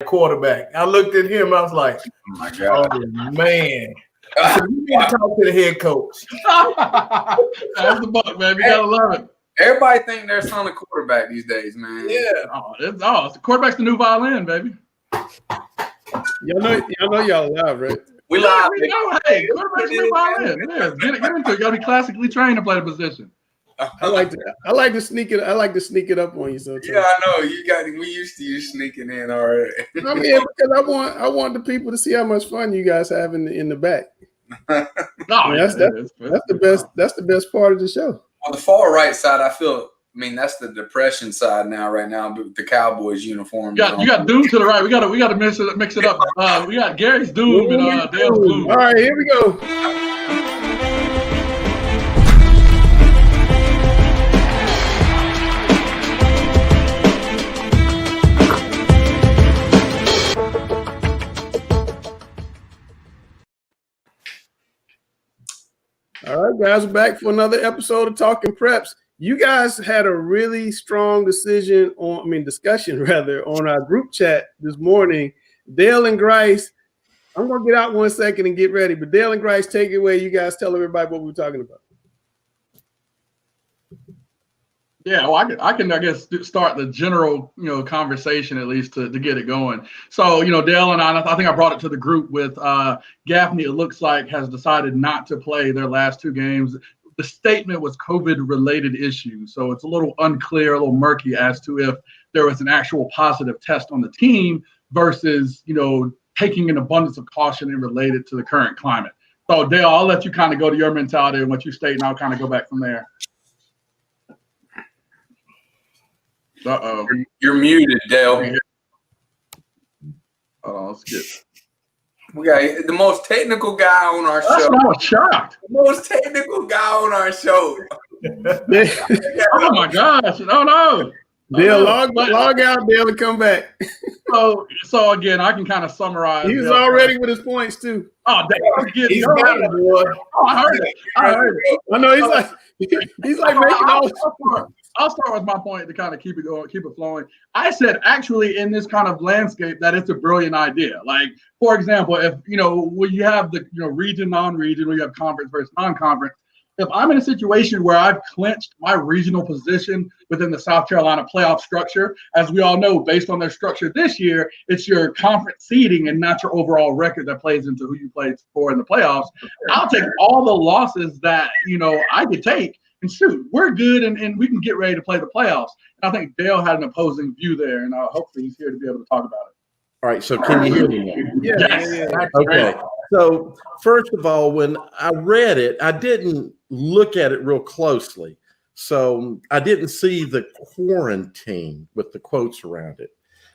quarterback. I looked at him. I was like, oh my God. Oh, man. I said, you need to talk to the head coach. That's the buck, man. You gotta love it. Everybody think they're son of quarterback these days, man. Yeah. The quarterback's the new violin, baby. Y'all know y'all live, right? We live. We know, hey, quarterback's the new violin. Yeah, get into it. You gotta be classically trained to play the position. I like to sneak it. I like to sneak it up on you sometimes. Yeah, I know. We used to you sneaking in already. I mean, because I want the people to see how much fun you guys have in the back. No, that's the best. That's the best part of the show. On the far right side, I mean, that's the depression side right now, the Cowboys uniform. You got Doom to the right. We gotta mix it up. We got Gary's Doom and Dale's Gloom. All right, here we go. All right, guys, we're back for another episode of Talking Preps. You guys had a really strong discussion on our group chat this morning. Dale and Grice, I'm going to get out 1 second and get ready, but Dale and Grice, take it away. You guys tell everybody what we're talking about. Yeah, well, I can guess start the general conversation at least to get it going. So Dale and I think I brought it to the group with Gaffney. It looks like has decided not to play their last 2 games. The statement was COVID-related issues, so it's a little unclear, a little murky as to if there was an actual positive test on the team versus taking an abundance of caution and related to the current climate. So Dale, I'll let you kind of go to your mentality and what you state, and I'll kind of go back from there. Uh-oh. You're muted, Dale. Hold on, let's get. We got the most technical guy on our show. I was shocked. The most technical guy on our show. Oh my gosh! No. Dale, log out, Dale, and come back. So again, I can kind of summarize. He was already with his points too. Oh, Dale, He's got it, boy. Oh, I heard it. I know he's like making all. I'll start with my point to kind of keep it going, keep it flowing. I said actually in this kind of landscape that it's a brilliant idea. Like, for example, if when you have the region, non-region, where you have conference versus non-conference, if I'm in a situation where I've clinched my regional position within the South Carolina playoff structure, as we all know, based on their structure this year, it's your conference seeding and not your overall record that plays into who you played for in the playoffs. I'll take all the losses that I could take. And shoot, we're good, and we can get ready to play the playoffs. And I think Dale had an opposing view there, and hopefully he's here to be able to talk about it. All right, so can you hear me now? Yeah. Okay. So first of all, when I read it, I didn't look at it real closely. So I didn't see the quarantine with the quotes around it,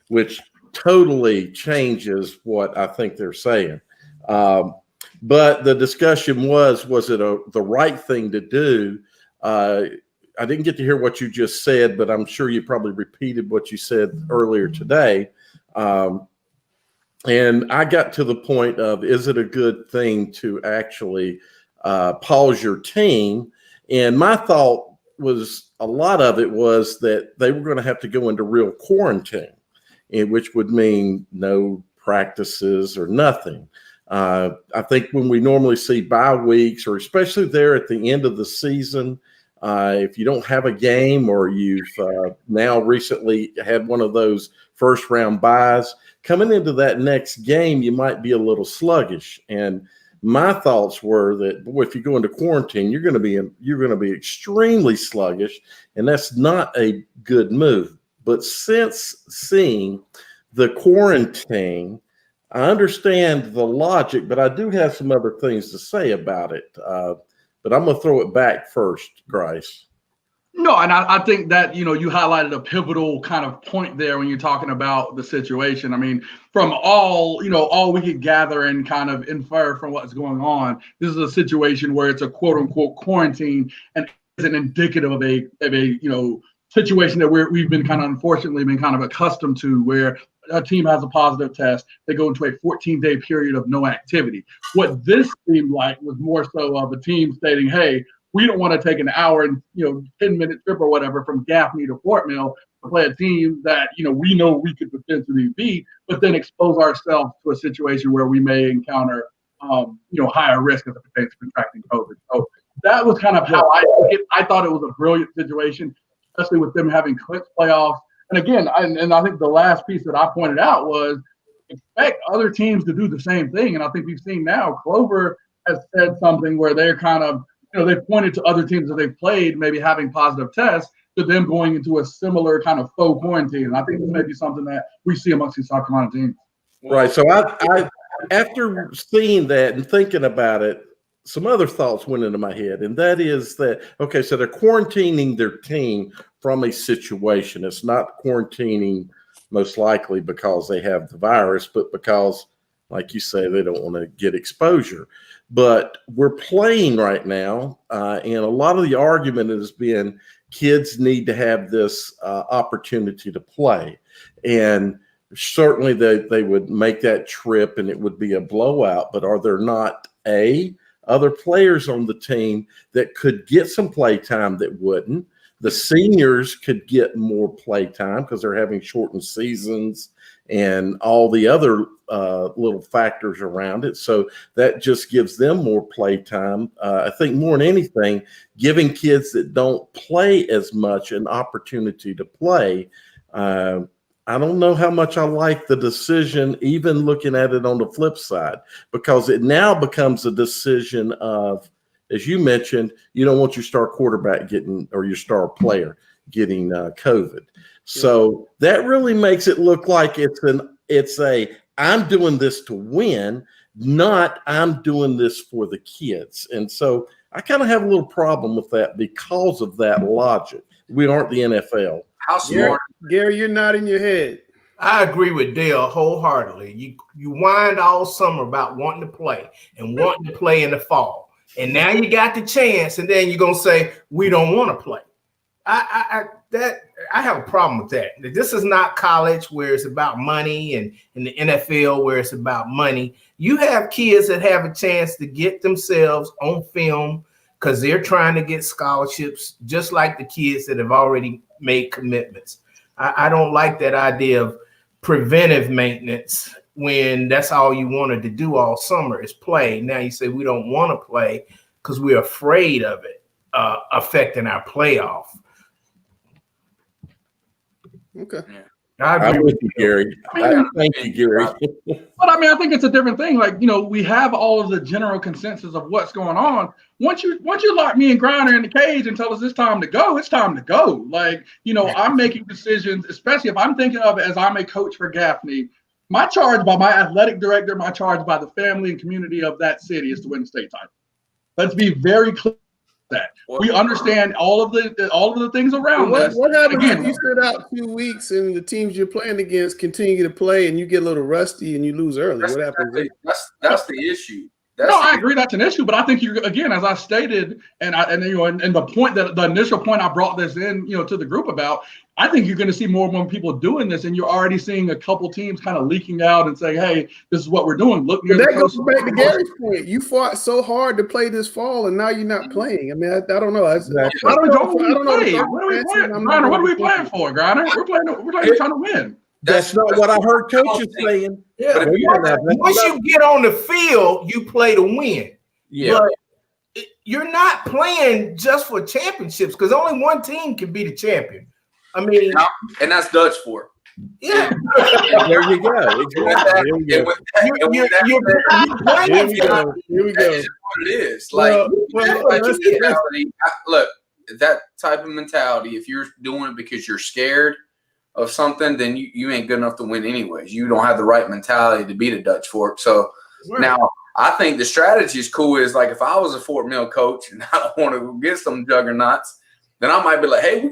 which totally changes what I think they're saying. But the discussion was it the right thing to do? I didn't get to hear what you just said, but I'm sure you probably repeated what you said earlier today. And I got to the point of, is it a good thing to actually pause your team? And my thought was, a lot of it was that they were going to have to go into real quarantine, which would mean no practices or nothing. I think when we normally see bye weeks, or especially there at the end of the season, if you don't have a game or you've now recently had one of those first round byes, coming into that next game, you might be a little sluggish. And my thoughts were that, boy, if you go into quarantine, you're going to be extremely sluggish, and that's not a good move. But since seeing the quarantine, I understand the logic, but I do have some other things to say about it. But I'm going to throw it back first, Grice. No, and I think that, you highlighted a pivotal kind of point there when you're talking about the situation. I mean, from all we could gather and kind of infer from what's going on, this is a situation where it's a quote unquote quarantine and isn't indicative of a situation that we've been kind of unfortunately been kind of accustomed to, where a team has a positive test, they go into a 14-day period of no activity. What this seemed like was more so of a team stating, hey, we don't want to take an hour and 10-minute trip or whatever from Gaffney to Fort Mill. to play a team that, we know we could potentially beat, but then expose ourselves to a situation where we may encounter, higher risk as it pertains to contracting COVID. So that was kind of how I took it. I thought it was a brilliant situation, especially with them having clinched playoffs. And again, I think the last piece that I pointed out was expect other teams to do the same thing. And I think we've seen now Clover has said something where they're kind of, they've pointed to other teams that they've played maybe having positive tests to them going into a similar kind of faux quarantine. And I think this may be something that we see amongst these South Carolina teams. Right. So I after seeing that and thinking about it, some other thoughts went into my head, and that is that, okay, so they're quarantining their team from a situation. It's not quarantining most likely because they have the virus, but because, like you say, they don't want to get exposure. But we're playing right now, and a lot of the argument has been kids need to have this opportunity to play. And certainly they would make that trip and it would be a blowout, but are there not other players on the team that could get some play time that wouldn't? The seniors could get more play time because they're having shortened seasons and all the other little factors around it. So that just gives them more play time. I think more than anything, giving kids that don't play as much an opportunity to play. I don't know how much I like the decision, even looking at it on the flip side, because it now becomes a decision of, as you mentioned, you don't want your star quarterback getting, or your star player getting COVID. So that really makes it look like I'm doing this to win, not I'm doing this for the kids. And so I kind of have a little problem with that because of that logic. We aren't the NFL. How smart. Gary, you're nodding your head. I agree with Dale wholeheartedly. You whined all summer about wanting to play and wanting to play in the fall. And now you got the chance, and then you're gonna say we don't want to play. I have a problem with that. This is not college where it's about money, and in the NFL where it's about money. You have kids that have a chance to get themselves on film because they're trying to get scholarships, just like the kids that have already made commitments. I don't like that idea of preventive maintenance when that's all you wanted to do all summer is play. Now you say we don't want to play because we're afraid of it affecting our playoff. Okay. I'm with you, Gary. Thank you, Gary. But I think it's a different thing. Like, we have all of the general consensus of what's going on. Once you lock me and Griner in the cage and tell us it's time to go, it's time to go. Like, I'm making decisions, especially if I'm thinking of it as I'm a coach for Gaffney. My charge by my athletic director, my charge by the family and community of that city is to win the state title. Let's be very clear. That we understand all of the things around us. What happens if you sit out 2 weeks and the teams you're playing against continue to play and you get a little rusty and you lose early? What happens? That's the issue. I agree that's an issue, but I think again, as I stated, and the point that the initial point I brought this in, to the group about, I think you're going to see more and more people doing this, and you're already seeing a couple teams kind of leaking out and saying, "Hey, this is what we're doing." Look, that goes back to Gary's point. You fought so hard to play this fall, and now you're not playing. I mean, I don't know. I don't know. Griner, what are we playing for, Griner? We're playing trying to win. That's not what I heard coaches saying. Yeah. Once you get on the field, you play to win. Yeah. But you're not playing just for championships because only one team can be the champion. I mean, and that's Dutch for. Yeah. There you go. Here we go. That's what it is. Like, look, that type of mentality, if you're doing it because you're scared of something, then you ain't good enough to win anyways. You don't have the right mentality to beat a Dutch Fork. So now I think the strategy is cool. Is like if I was a Fort Mill coach and I don't want to get some juggernauts, then I might be like, hey,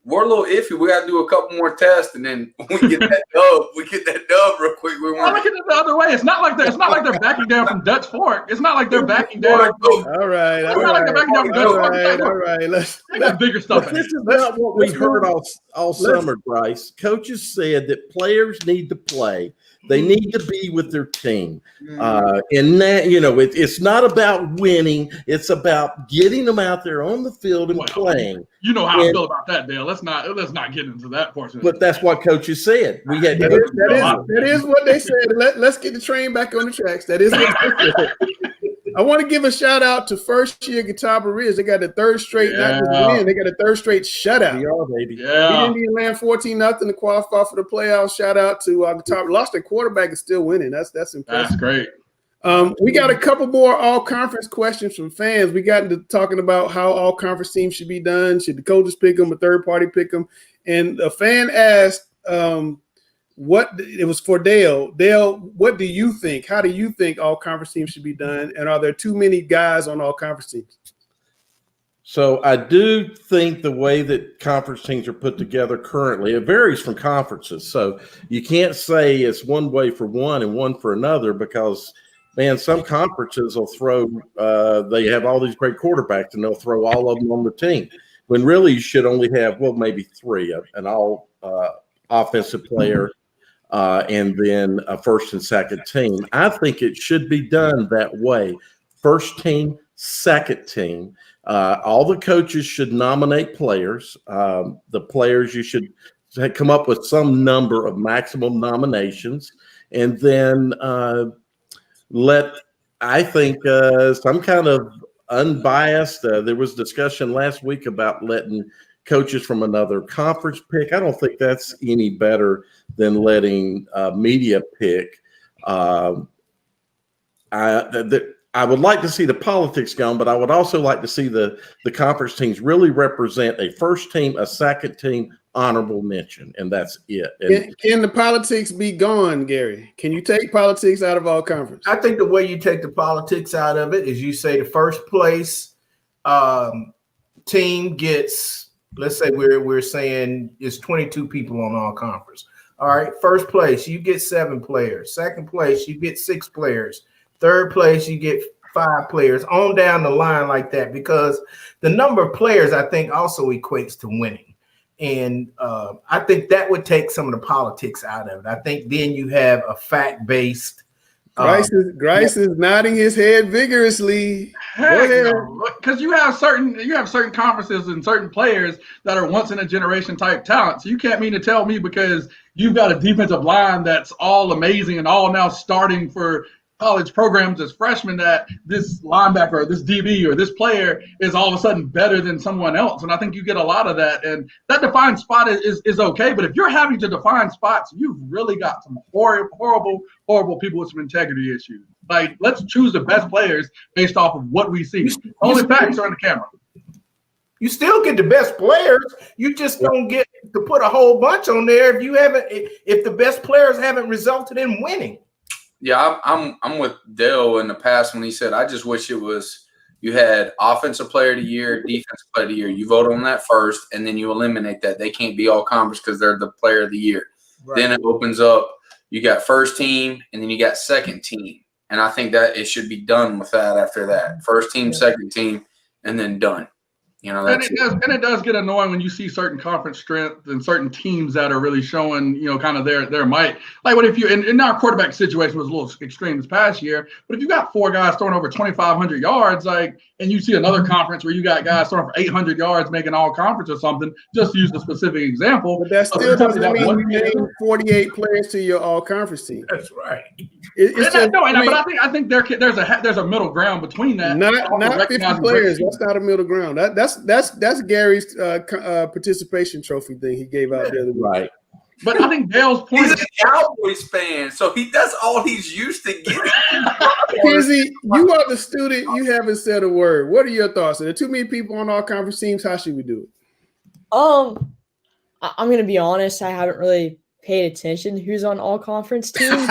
we're a little iffy. We got to do a couple more tests, and then we get that dub. We get that dub real quick. Look at it the other way. It's not like they're backing down from Dutch Fork. It's not like they're backing down. All right. Let's got bigger stuff. This is not what we heard all summer, Bryce. Coaches said that players need to play They need to be with their team. And that, it's not about winning. It's about getting them out there on the field and playing. You know how I feel about that, Dale. Let's not get into that portion. But that's what coaches said. We had that is what they said. Let's get the train back on the tracks. That is what they said. I want to give a shout out to first-year Guitar-Barriers. They got the third straight, not just win. They got a third straight shutout. Baby. Yeah. Indian land 14-0 to qualify for the playoffs. Shout out to Guitar. Lost their quarterback is still winning. That's impressive. That's great. We got a couple more all-conference questions from fans. We got into talking about how all-conference teams should be done. Should the coaches pick them, a third party pick them? And a fan asked, what it was for Dale. Dale, what do you think? How do you think all-conference teams should be done? And are there too many guys on all-conference teams? So I do think the way that conference teams are put together currently, it varies from conferences. So you can't say it's one way for one and one for another because – man, some conferences will throw they have all these great quarterbacks and they'll throw all of them on the team. When really you should only have, maybe three, an all offensive player and then a first and second team. I think it should be done that way. First team, second team. All the coaches should nominate players. The players, you should come up with some number of maximum nominations. And then I think some kind of unbiased. There was discussion last week about letting coaches from another conference pick. I don't think that's any better than letting media pick. I would like to see the politics gone, but I would also like to see the conference teams really represent a first team, a second team, honorable mention, and that's it. And can the politics be gone, Gary? Can you take politics out of all conference? I think the way you take the politics out of it is you say the first place team gets, let's say we're saying it's 22 people on all conference. All right, first place, you get 7 players. Second place, you get 6 players. Third place, you get 5 players, on down the line like that, because the number of players, I think, also equates to winning. And I think that would take some of the politics out of it. I think then you have a fact-based. Grice is nodding his head vigorously. Because you have certain conferences and certain players that are once in a generation type talent. So you can't mean to tell me because you've got a defensive line that's all amazing and all now starting for college programs as freshmen that this linebacker or this DB or this player is all of a sudden better than someone else. And I think you get a lot of that. And that defined spot is okay. But if you're having to define spots, you've really got some horrible people with some integrity issues. Like, let's choose the best players based off of what we see. Only facts are on the camera. You still get the best players. You just don't get to put a whole bunch on there if the best players haven't resulted in winning. Yeah, I'm with Dale in the past when he said, I just wish it was you had offensive player of the year, defensive player of the year. You vote on that first, and then you eliminate that. They can't be all conference because they're the player of the year. Right. Then it opens up. You got first team, and then you got second team. And I think that it should be done with that after that. First team, second team, and then done. It does get annoying when you see certain conference strength and certain teams that are really showing, kind of their might. Like, what if you in our quarterback situation was a little extreme this past year, but if you got 4 guys throwing over 2,500 yards, and you see another conference where you got guys throwing for 800 yards making all conference or something, just to use a specific example. But that still doesn't mean you name 48 players to your all conference team. That's right. But I think there's a middle ground between that. Not 50 players. That's not a middle ground. That's Gary's participation trophy thing he gave out the other week. Right. But I think Dale's point. He's a Cowboys fan, so that's all he's used to getting. Kizzy, you are the student. You haven't said a word. What are your thoughts? Are there too many people on all conference teams? How should we do it? I'm gonna be honest. I haven't really paid attention to who's on all conference teams.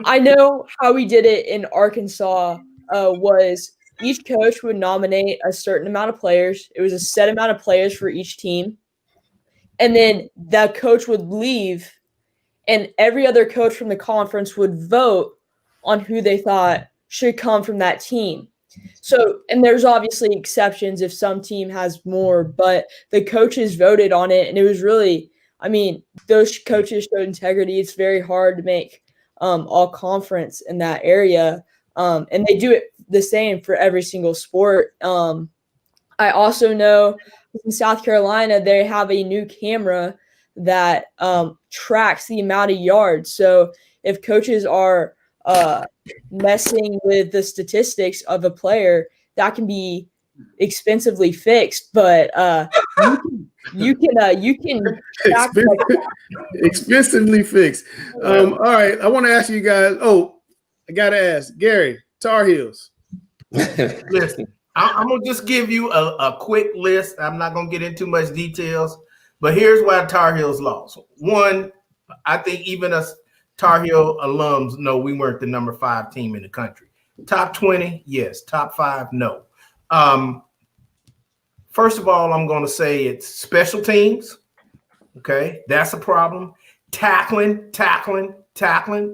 I know how we did it in Arkansas. Was each coach would nominate a certain amount of players. It was a set amount of players for each team. And then that coach would leave, and every other coach from the conference would vote on who they thought should come from that team. So, and there's obviously exceptions if some team has more, but the coaches voted on it, and it was really I mean, those coaches showed integrity. It's very hard to make all conference in that area. And they do it the same for every single sport. I also know in South Carolina, they have a new camera that tracks the amount of yards. So if coaches are messing with the statistics of a player, that can be expensively fixed. But you can track expensively fixed. All right, I want to ask you guys. Oh, I gotta ask Gary, Tar Heels. Listen, I'm gonna just give you a quick list. I'm not gonna get into much details, but here's why Tar Heels lost. One, I think even us Tar Heel alums know we weren't the number 5 team in the country. Top 20, yes. Top 5, no. First of all, I'm going to say it's special teams. Okay, that's a problem. Tackling.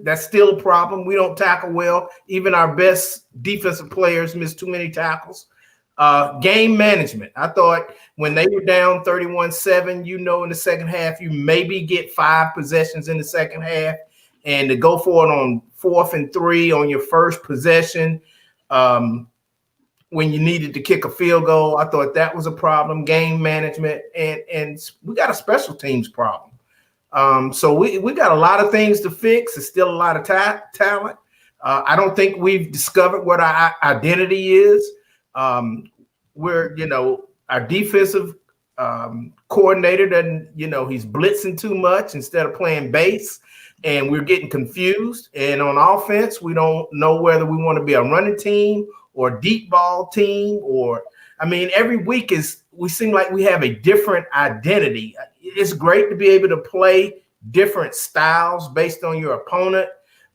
That's still a problem. We don't tackle well. Even our best defensive players miss too many tackles. Game management. I thought when they were down 31-7, in the second half, you maybe get 5 possessions in the second half. And to go for it on 4th and 3 on your first possession when you needed to kick a field goal, I thought that was a problem. Game management, and we got a special teams problem. So we got a lot of things to fix. There's still a lot of talent. I don't think we've discovered what our identity is. We're, our defensive coordinator doesn't, he's blitzing too much instead of playing base. And we're getting confused. And on offense, we don't know whether we want to be a running team or a deep ball team every week we seem like we have a different identity. It's great to be able to play different styles based on your opponent,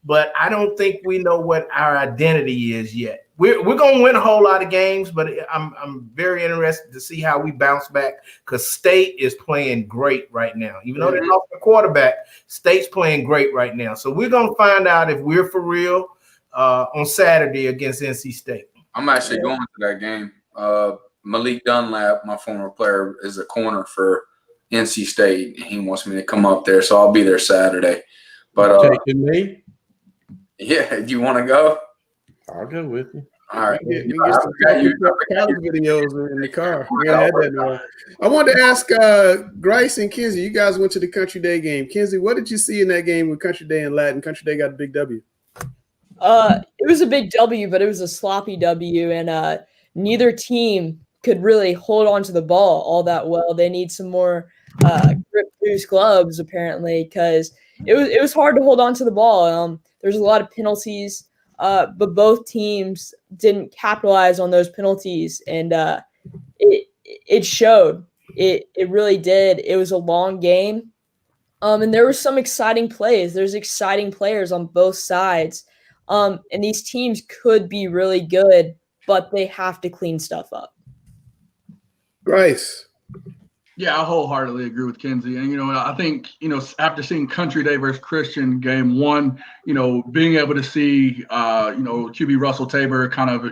but I don't think we know what our identity is yet. We're going to win a whole lot of games, but I'm very interested to see how we bounce back because State is playing great right now. Even though they lost the quarterback, State's playing great right now. So we're going to find out if we're for real on Saturday against NC State. I'm actually going to that game. Malik Dunlap, my former player, is a corner for NC State. He wants me to come up there, so I'll be there Saturday. But taking me? Yeah, do you want to go? I'll go with you. All right. We get some videos in the car. I wanted to ask Grice and Kinsey. You guys went to the Country Day game. Kinsey, what did you see in that game with Country Day and Latin? Country Day got a big W. It was a big W, but it was a sloppy W, and neither team could really hold on to the ball all that well. They need some more grip boost gloves, apparently, because it was hard to hold on to the ball. There's a lot of penalties, but both teams didn't capitalize on those penalties, and it showed. It really did. It was a long game, and there were some exciting plays. There's exciting players on both sides, and these teams could be really good, but they have to clean stuff up. Grice. Yeah, I wholeheartedly agree with Kinsey. And, I think, after seeing Country Day versus Christian game 1, being able to see, QB Russell Tabor kind of,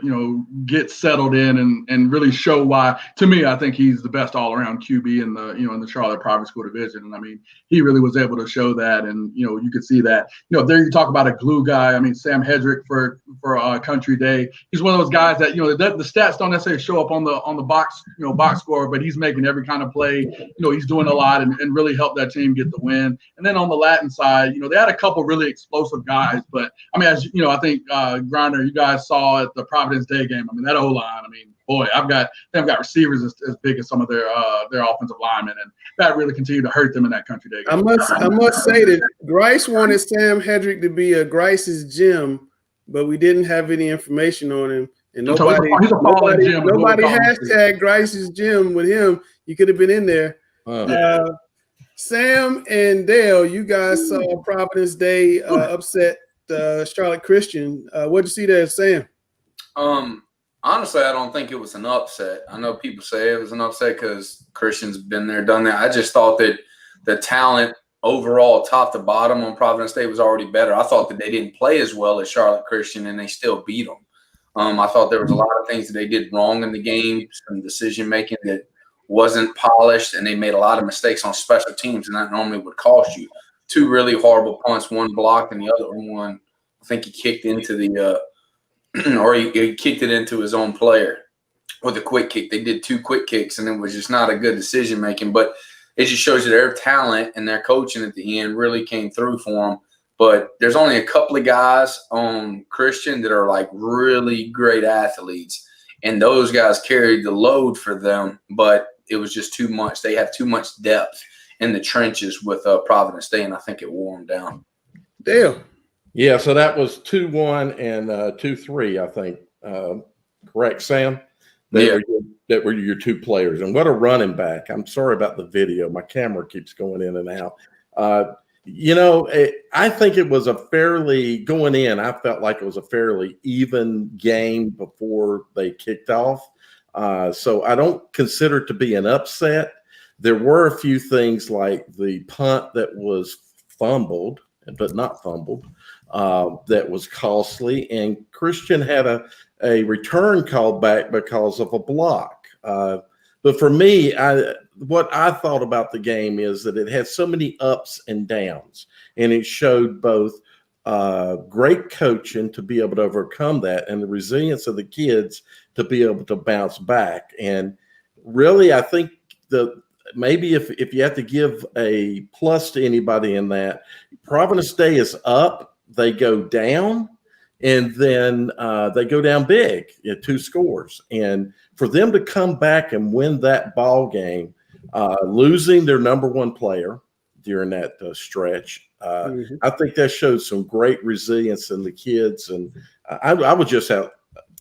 get settled in and really show why, to me, I think he's the best all around QB in the, in the Charlotte Private School Division. And I mean, he really was able to show that. And, you could see that, there you talk about a glue guy. I mean, Sam Hedrick for Country Day, he's one of those guys that, the stats don't necessarily show up on the box, box score, but he's making every kind of play. He's doing a lot and really helped that team get the win. And then on the Latin side, they had a couple really explosive guys. But, I mean, as I think, Grinder, you guys saw at the Providence Day game, I mean, that O-line, I mean, boy, I've got receivers as big as some of their offensive linemen. And that really continued to hurt them in that Country Day game. I must say that Grice wanted Sam Hedrick to be a GRICE'S gym, but we didn't have any information on him. And nobody hashtag GRICE'S gym with him. You could have been in there. Sam and Dale, you guys saw Providence Day upset Charlotte Christian. What did you see there, Sam? Honestly, I don't think it was an upset. I know people say it was an upset because Christian's been there, done that. I just thought that the talent overall, top to bottom on Providence Day was already better. I thought that they didn't play as well as Charlotte Christian, and they still beat them. I thought there was a lot of things that they did wrong in the game, some decision-making that wasn't polished, and they made a lot of mistakes on special teams, and that normally would cost you. 2 really horrible punts, one blocked, and the other one, I think he kicked into the or he kicked it into his own player with a quick kick. They did 2 quick kicks, and it was just not a good decision making. But it just shows you their talent and their coaching at the end really came through for them. But there's only a couple of guys on Christian that are like really great athletes, and those guys carried the load for them. But it was just too much. They have too much depth in the trenches with Providence Day, and I think it wore them down. Dale. Yeah, so that was 2-1 and 2-3, I think. Correct, Sam? That were your 2 players. And what a running back. I'm sorry about the video. My camera keeps going in and out. I think it was a fairly – going in, I felt like it was a fairly even game before they kicked off. So I don't consider it to be an upset. There were a few things like the punt that was fumbled, but not fumbled, that was costly. And Christian had a return called back because of a block. But for me, what I thought about the game is that it had so many ups and downs, and it showed both great coaching to be able to overcome that and the resilience of the kids to be able to bounce back. And really, I think maybe if you have to give a plus to anybody in that, Providence Day is up, they go down, and then they go down big, 2 scores. And for them to come back and win that ball game, losing their number 1 player during that stretch, I think that shows some great resilience in the kids. And I was just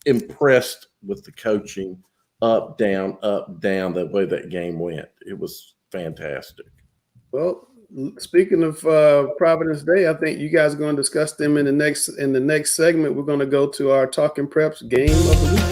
impressed with the coaching, up, down, the way that game went. It was fantastic. Well, speaking of Providence Day, I think you guys are going to discuss them in the next segment. We're going to go to our Talking Preps game of the week.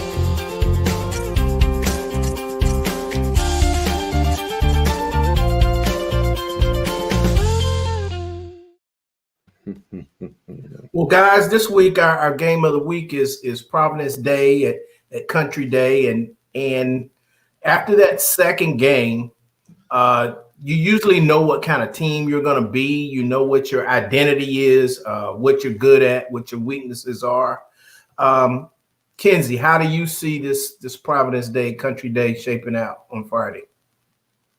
Well, guys, this week our game of the week is Providence Day at Country Day, and after that second game, you usually know what kind of team you're going to be. You know what your identity is, what you're good at, what your weaknesses are. Kenzie, how do you see this Providence Day, Country Day shaping out on Friday?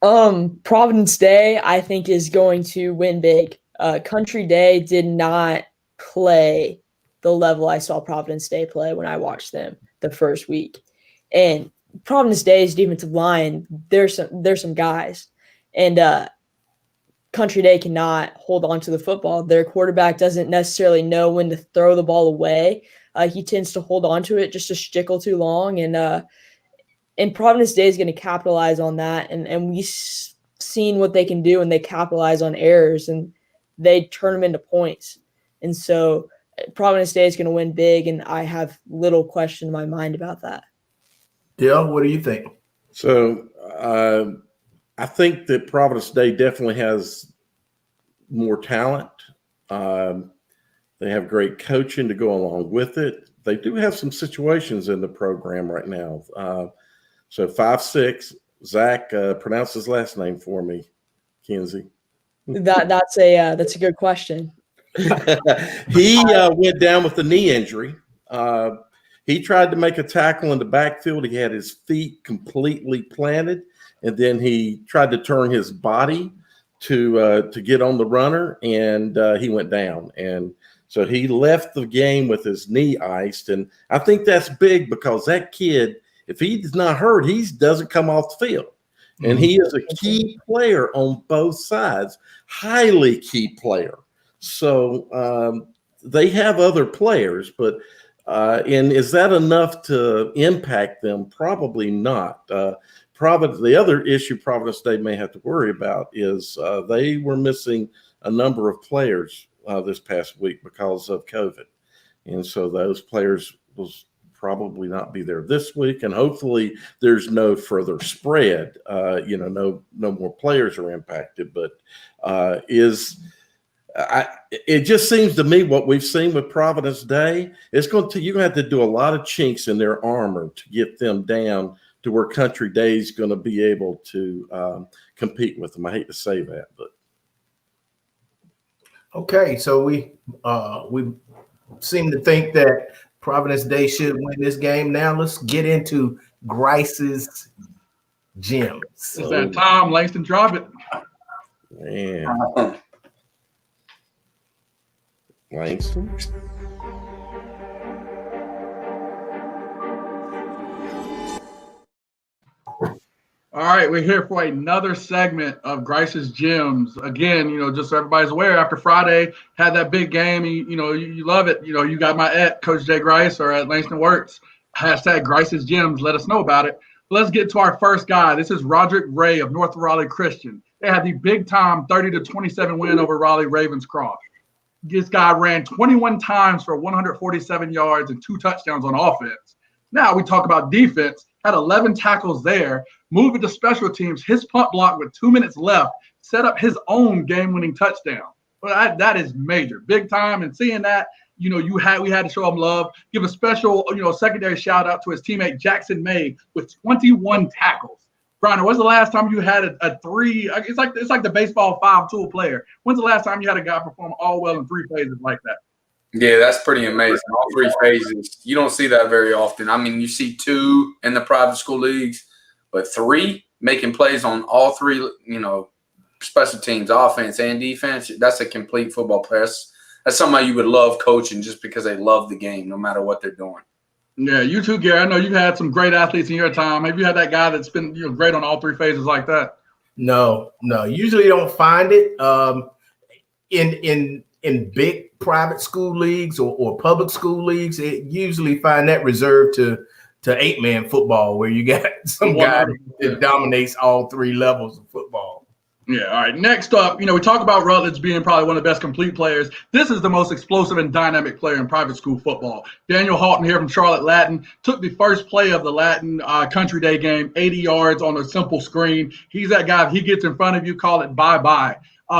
Providence Day, I think, is going to win big. Country Day did not play the level I saw Providence Day play when I watched them the first week. And Providence Day's defensive line, there's some guys. And Country Day cannot hold on to the football. Their quarterback doesn't necessarily know when to throw the ball away. He tends to hold on to it just a stickle too long. And Providence Day is going to capitalize on that. And we've seen what they can do when they capitalize on errors and they turn them into points. And so Providence Day is going to win big, and I have little question in my mind about that. Dale, what do you think? So I think that Providence Day definitely has more talent. They have great coaching to go along with it. They do have some situations in the program right now. So 5'6", Zach, pronounce his last name for me, Kenzie. That's a good question. He went down with a knee injury. He tried to make a tackle in the backfield. He had his feet completely planted, and then he tried to turn his body to get on the runner, and he went down. And so he left the game with his knee iced. And I think that's big because that kid, if he's not hurt, he doesn't come off the field. And he is a key player on both sides, highly key player. So they have other players, but and is that enough to impact them? Probably not. The other issue Providence Day may have to worry about is they were missing a number of players this past week because of COVID. And so those players will probably not be there this week. And hopefully there's no further spread. No more players are impacted. But it just seems to me what we've seen with Providence Day, you're going to have to do a lot of chinks in their armor to get them down to where Country Day is going to be able to compete with them. I hate to say that, but okay. So we seem to think that Providence Day should win this game. Now let's get into GRICE'S gems. It's that time, Langston, drop it. Man. Langston. All right, we're here for another segment of GRICE'S Gems. Again, just so everybody's aware, after Friday, had that big game. You love it. You got my at Coach Jay Grice or at Langston Works. Hashtag GRICE'S Gems. Let us know about it. Let's get to our first guy. This is Rogerick Ray of North Raleigh Christian. They had the big-time 30-27 win over Raleigh Ravenscroft. This guy ran 21 times for 147 yards and 2 touchdowns on offense. Now we talk about defense. Had 11 tackles there. Moving to special teams, his punt block with 2 minutes left set up his own game-winning touchdown. But that is major, big time. And seeing that, we had to show him love. Give a special, secondary shout out to his teammate Jackson May with 21 tackles. Brian, when's the last time you had a 3? It's like the baseball 5-tool player. When's the last time you had a guy perform all well in 3 phases like that? Yeah, that's pretty amazing. All 3 phases. You don't see that very often. I mean, you see 2 in the private school leagues, but 3 making plays on all 3, special teams, offense and defense. That's a complete football player. That's somebody you would love coaching just because they love the game, no matter what they're doing. Yeah, you too, Gary. I know you've had some great athletes in your time. Have you had that guy that's been great on all 3 phases like that? No. Usually don't find it in big private school leagues or public school leagues. It usually find that reserved to 8-man football, where you got some guy that dominates all 3 levels of football. Yeah, all right. Next up, we talk about Rutledge being probably one of the best complete players. This is the most explosive and dynamic player in private school football. Daniel HAUGHTON here from Charlotte Latin took the first play of the Latin Country Day game, 80 yards on a simple screen. He's that guy. If he gets in front of you, call it bye-bye.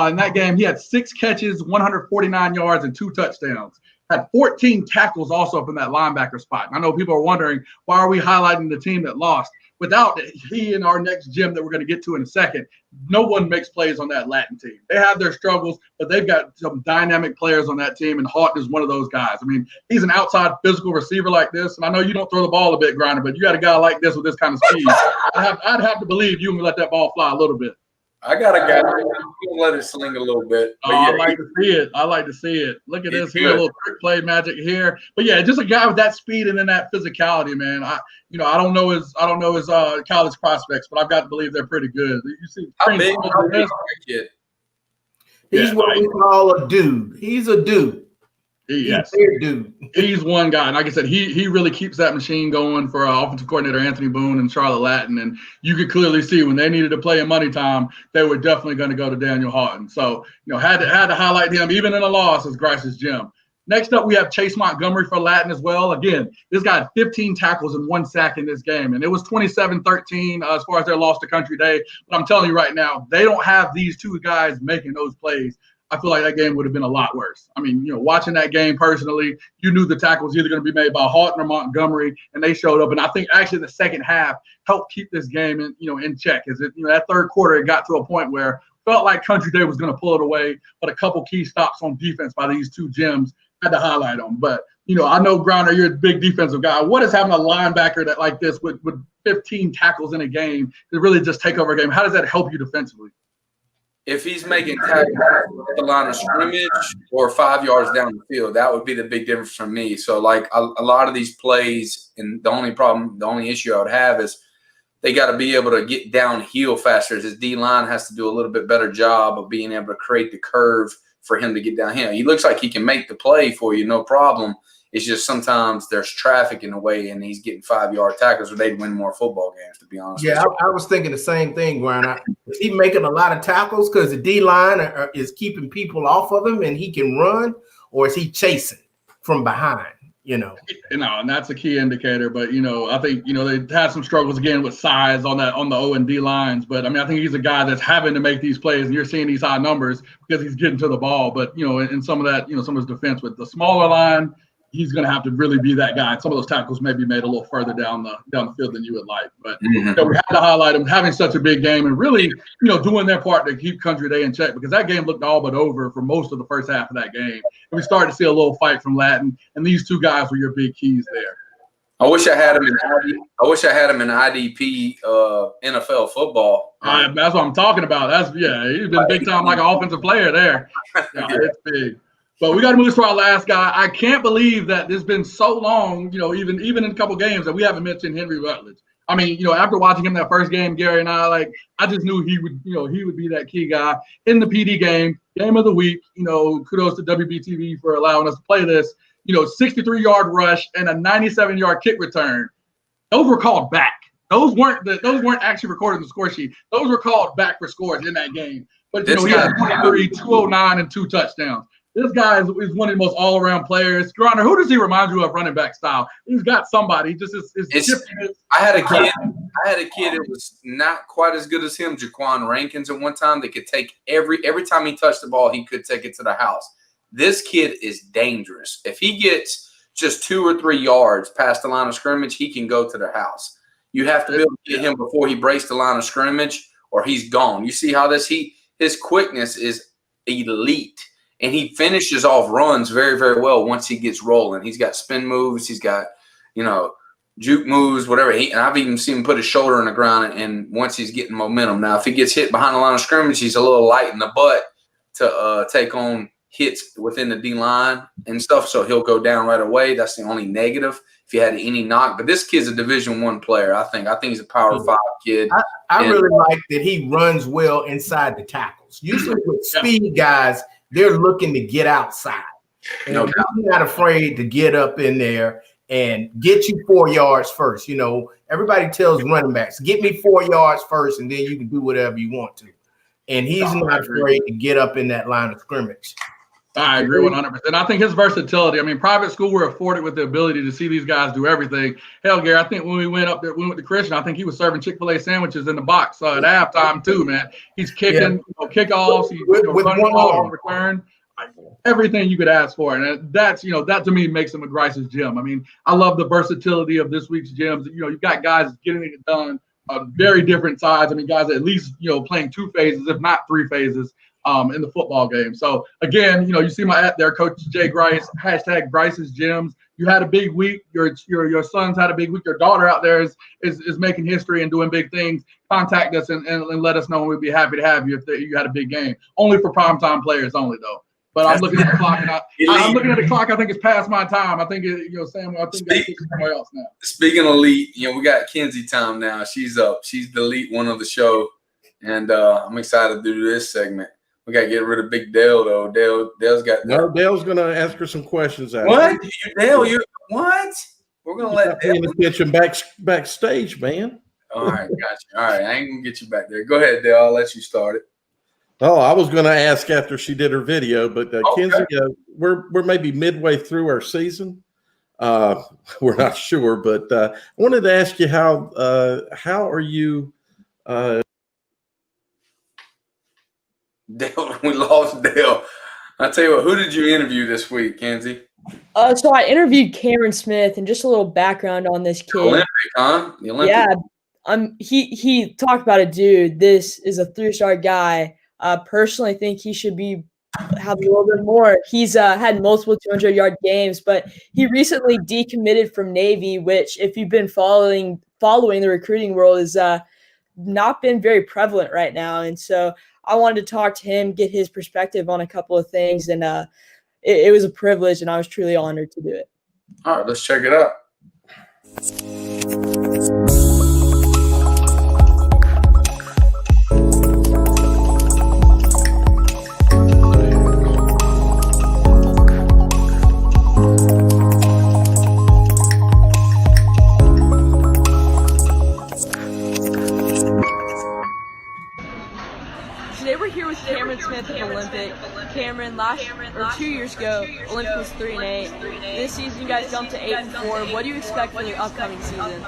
In that game, he had 6 catches, 149 yards, and 2 touchdowns. Had 14 tackles also from that linebacker spot. And I know people are wondering, why are we highlighting the team that lost? Without he and our next gym that we're going to get to in a second, no one makes plays on that Latin team. They have their struggles, but they've got some dynamic players on that team, and HAUGHTON is one of those guys. I mean, he's an outside physical receiver like this, and I know you don't throw the ball a bit, Grinder, but you got a guy like this with this kind of speed. I'd have to believe you can let that ball fly a little bit. I got a guy who let it sling a little bit. Oh, yeah, I like to see it. Look at this here, little trick play magic here. But yeah, just a guy with that speed and then that physicality, man. I don't know his college prospects, but I've got to believe they're pretty good. You see, how big kid? He's what we call a dude. He's a dude. Yes, dude. He's one guy, and like I said, he really keeps that machine going for offensive coordinator Anthony Boone and Charlotte Latin. And you could clearly see when they needed to play in money time, they were definitely going to go to Daniel HAUGHTON. So had to highlight him even in a loss as GRICE'S gem. Next up, we have Chase Montgomery for Latin as well. Again, this guy had 15 tackles and 1 sack in this game, and it was 27-13 as far as their loss to Country Day. But I'm telling you right now, they don't have these 2 guys making those plays. I feel like that game would have been a lot worse. I mean, watching that game personally, you knew the tackle was either going to be made by HAUGHTON or Montgomery, and they showed up. And I think actually the second half helped keep this game in check. As that third quarter, it got to a point where it felt like Country Day was going to pull it away, but a couple key stops on defense by these 2 gems had to highlight them. But I know Grinder, you're a big defensive guy. What is having a linebacker that like this with 15 tackles in a game to really just take over a game? How does that help you defensively? If he's making tackles at the line of scrimmage or 5 yards down the field, that would be the big difference for me. So, like a lot of these plays, and the only issue I would have is they got to be able to get downhill faster. His D-line has to do a little bit better job of being able to create the curve for him to get downhill. He looks like he can make the play for you, no problem. It's just sometimes there's traffic in the way, and he's getting 5-yard tackles, or they'd win more football games, to be honest. Yeah, I was thinking the same thing, Brian. Is he making a lot of tackles because the D-line is keeping people off of him and he can run, or is he chasing from behind? And that's a key indicator. But I think they had some struggles again with size on the O and D lines. But I mean, I think he's a guy that's having to make these plays, and you're seeing these high numbers because he's getting to the ball. But in some of that, some of his defense with the smaller line, he's going to have to really be that guy. Some of those tackles may be made a little further down the field than you would like. But we had to highlight him having such a big game and really, doing their part to keep Country Day in check, because that game looked all but over for most of the first half of that game. And we started to see a little fight from Latin, and these two guys were your big keys there. I wish I had him in IDP NFL football. That's what I'm talking about. He's been big time like an offensive player there. It's big. But we got to move to our last guy. I can't believe that it's been so long, even in a couple games that we haven't mentioned Henry Rutledge. I mean, after watching him that first game, Gary and I just knew he would be that key guy in the PD game of the week. Kudos to WBTV for allowing us to play this. 63-yard rush and a 97-yard kick return. Those were called back. Those weren't actually recorded in the score sheet. Those were called back for scores in that game. But he had 23, 209, and 2 touchdowns. This guy is one of the most all-around players. Your Honor, who does he remind you of running back style? He's got somebody. Just I had a kid that was not quite as good as him, Jaquan Rankins, at one time, that could take every time he touched the ball, he could take it to the house. This kid is dangerous. If he gets just 2 or 3 yards past the line of scrimmage, he can go to the house. You have to be able to get him before he breaks the line of scrimmage, or he's gone. You see how his quickness is elite. And he finishes off runs very, very well once he gets rolling. He's got spin moves. He's got, juke moves, whatever. And I've even seen him put his shoulder in the ground and once he's getting momentum. Now, if he gets hit behind the line of scrimmage, he's a little light in the butt to take on hits within the D-line and stuff, so he'll go down right away. That's the only negative if you had any knock. But this kid's a Division I player, I think. I think he's a Power 5 kid. I really like that he runs well inside the tackles. Usually with speed guys, they're looking to get outside. And he's not afraid to get up in there and get you 4 yards first. Everybody tells running backs, get me 4 yards first, and then you can do whatever you want to. And he's not afraid to get up in that line of scrimmage. I agree 100%. I think his versatility. I mean, private school, we're afforded with the ability to see these guys do everything. Hell, Gary, I think when we went to Christian, I think he was serving Chick-fil-A sandwiches in the box at halftime too, man. He's kicking, kickoffs, he's running the ball on return, everything you could ask for. And that's, that to me makes him a GRICE'S gym. I mean, I love the versatility of this week's gyms. You've got guys getting it done on very different sides. I mean, guys at least, playing 2 phases, if not 3 phases. In the football game. So again, you see my at there, Coach Jay Grice, hashtag GRICE'S Gyms. You had a big week. Your son's had a big week. Your daughter out there is making history and doing big things. Contact us and let us know. We'd be happy to have you if you had a big game. Only for primetime players only though. But I'm looking at the clock and I'm looking at the clock. I think it's past my time. I think Samuel. I think that's somewhere else now. Speaking of elite, we got Kenzie time now. She's up. She's the elite one of the show, and I'm excited to do this segment. We got to get rid of Big Dale, though. Dale's got – No, Dale's going to ask her some questions. What? What? We're going to let Dale – get you backstage, man. All right, got you. All right, I ain't going to get you back there. Go ahead, Dale. I'll let you start it. Oh, I was going to ask after she did her video, but Kenzie, we're maybe midway through our season. We're not sure, but I wanted to ask you how are you Dale, we lost Dale. I tell you what, who did you interview this week, Kenzie? So I interviewed Cameron Smith, and just a little background on this kid. The Olympic, huh? The Olympic. Yeah, he talked about a dude. This is a 3-star guy. Personally, think he should have a little bit more. He's had multiple 200-yard games, but he recently decommitted from Navy, which, if you've been following the recruiting world, is not been very prevalent right now. And so I wanted to talk to him, get his perspective on a couple of things, and it was a privilege, and I was truly honored to do it. All right, let's check it out. Smith at Olympic. Cameron, 2 years ago, Olympic was 3-8. This season, you guys jumped to 8-4. What do you expect for the upcoming season?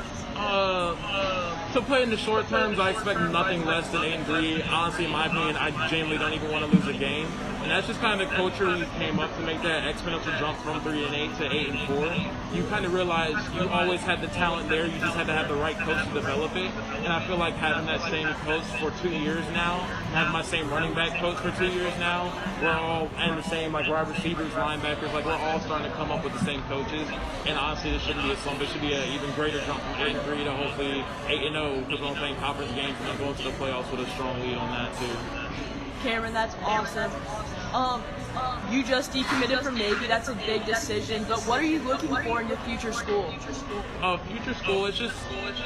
To play in the short terms, I expect nothing less than 8-3. Honestly, in my opinion, I genuinely don't even want to lose a game. And that's just kind of the culture we came up to make that exponential jump from 3-8 to 8-4. You kind of realize you always had the talent there. You just had to have the right coach to develop it. And I feel like having that same coach for 2 years now, having my same running back coach for 2 years now, we're all and the same like wide receivers, linebackers, like we're all starting to come up with the same coaches. And honestly, this shouldn't be a slump. It should be an even greater jump from 8-3 to hopefully 8-0 because we're playing conference games and then going to the playoffs with a strong lead on that too. Cameron, that's awesome. You just decommitted from Navy. That's a big decision. But what are you looking for in your future school? Future school, it's just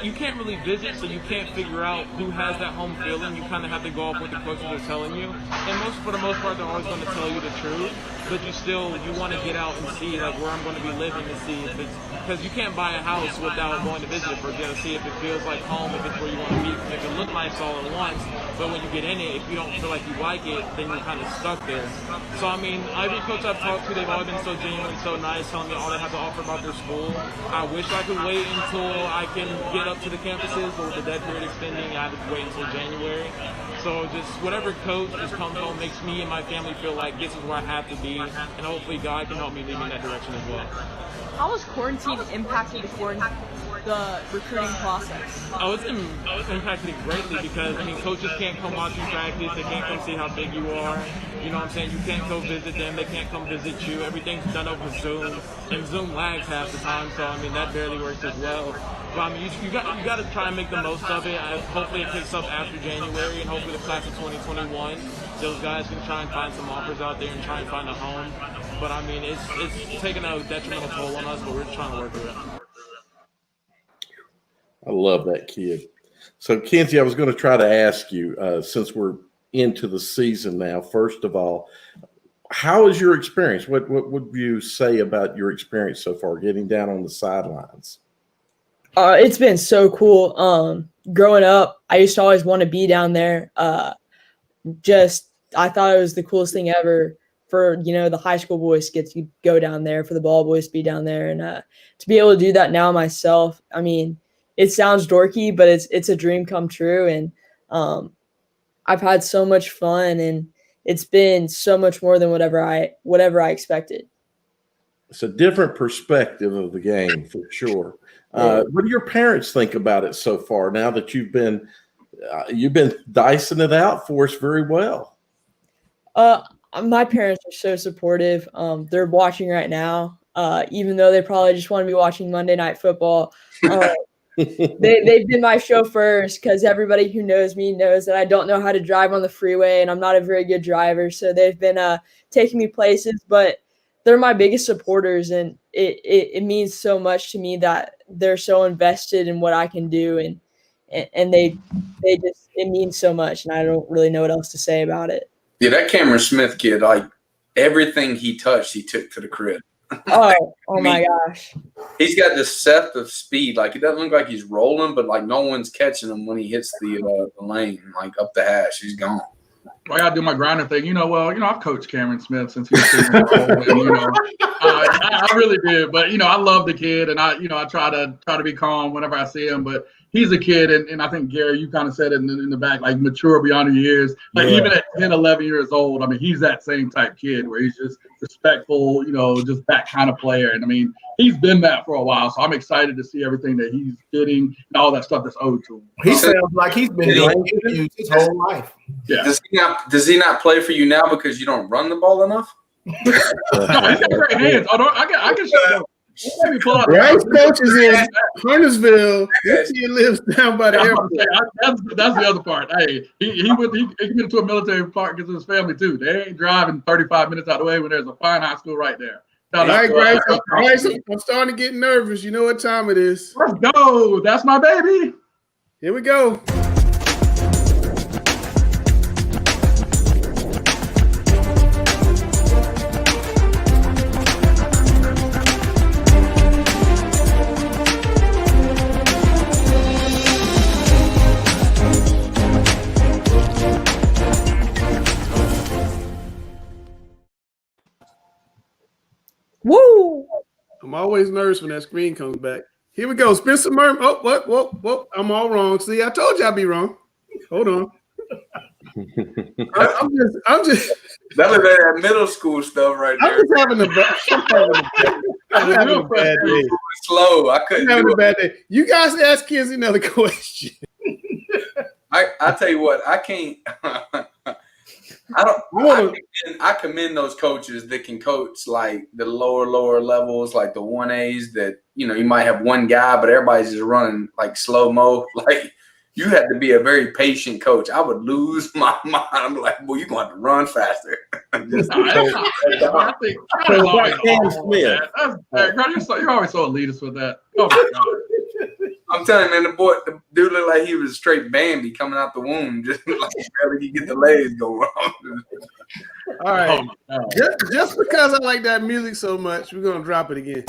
you can't really visit, so you can't figure out who has that home feeling. You kind of have to go off what the coaches are telling you. And for the most part, they're always going to tell you the truth. But you want to get out and see like where I'm going to be living to see if it's because you can't buy a house without going to visit it first. You got to see if it feels like home, if it's where you want to be. It can look nice all at once, but when you get in it, if you don't feel like you like it, then you're kind of stuck there. So I mean, every coach I've talked to, they've all been so genuine, so nice, telling me all they have to offer about their school. I wish I could wait until I can get up to the campuses, but with the dead period extending, I have to wait until January. So just whatever coach just comes home makes me and my family feel like this is where I have to be, and hopefully God can help me lead me in that direction as well. How has quarantine impacted the recruiting process? Oh, it's impacted it greatly because, I mean, coaches can't come watch you practice. They can't come see how big you are. You know what I'm saying? You can't go visit them. They can't come visit you. Everything's done over Zoom. And Zoom lags half the time, so, I mean, that barely works as well. But, I mean, you got to try and make the most of it. Hopefully it picks up after January, and hopefully the class of 2021, those guys can try and find some offers out there and try and find a home. But, I mean, it's taking a detrimental toll on us, but we're just trying to work with it. I love that kid. So, Kenzie, I was going to try to ask you, since we're into the season now, first of all, how is your experience? What would you say about your experience so far, getting down on the sidelines? It's been so cool. Growing up, I used to always want to be down there. I thought it was the coolest thing ever for, the high school boys to get to go down there, for the ball boys to be down there. And to be able to do that now myself, I mean, it sounds dorky, but it's a dream come true. And I've had so much fun, and it's been so much more than whatever I expected. It's a different perspective of the game for sure. What do your parents think about it so far? Now that you've been dicing it out for us very well. My parents are so supportive. They're watching right now, even though they probably just want to be watching Monday Night Football. They've been my chauffeurs because everybody who knows me knows that I don't know how to drive on the freeway, and I'm not a very good driver. So they've been taking me places, but they're my biggest supporters, and it means so much to me that they're so invested in what I can do, and it means so much, and I don't really know what else to say about it. Yeah, that Cameron Smith kid, like everything he touched, he took to the crib. Oh my gosh. He's got deceptive speed. Like, it doesn't look like he's rolling, but like no one's catching him when he hits the lane, like up the hash. He's gone. I gotta do my grinder thing. I've coached Cameron Smith since he was 6 years old. And, I really did. But I love the kid, and I try to be calm whenever I see him. But he's a kid, and I think, Gary, you kind of said it in the back, like mature beyond your years. Like, even at 10, 11 years old, I mean, he's that same type kid where he's just respectful, just that kind of player. And I mean, he's been that for a while, so I'm excited to see everything that he's getting and all that stuff that's owed to him. He sounds like he's been doing interviews his whole life. Yeah. Does he not play for you now because you don't run the ball enough? No, he's got great hands. I can show you. Rice coaches in Huntersville. This kid lives down by the airport. That's the other part. Hey, he went to a military park because of his family too. They ain't driving 35 minutes out of the way when there's a fine high school right there. All right, Bryce, I'm starting to get nervous. You know what time it is. Let's go. That's my baby. Here we go. Woo! I'm always nervous when that screen comes back. Here we go. Spencer Murray. Oh, what? I'm all wrong. See, I told you I'd be wrong. Hold on. I'm just. That was that middle school stuff right there. I'm just having a bad day. Slow. I couldn't. I'm having a bad day. You guys ask kids another question. I tell you what, I can't. I commend those coaches that can coach like the lower levels, like the 1As that, you know, you might have one guy, but everybody's just running like slow-mo. Like, you had to be a very patient coach. I would lose my mind. I'm like, well, you're going to have to run faster. You're always so elitist with that. Oh my God. I'm telling you, man, the dude looked like he was straight Bambi coming out the womb. Just like barely he get the legs going on. All right. Just because I like that music so much, we're going to drop it again.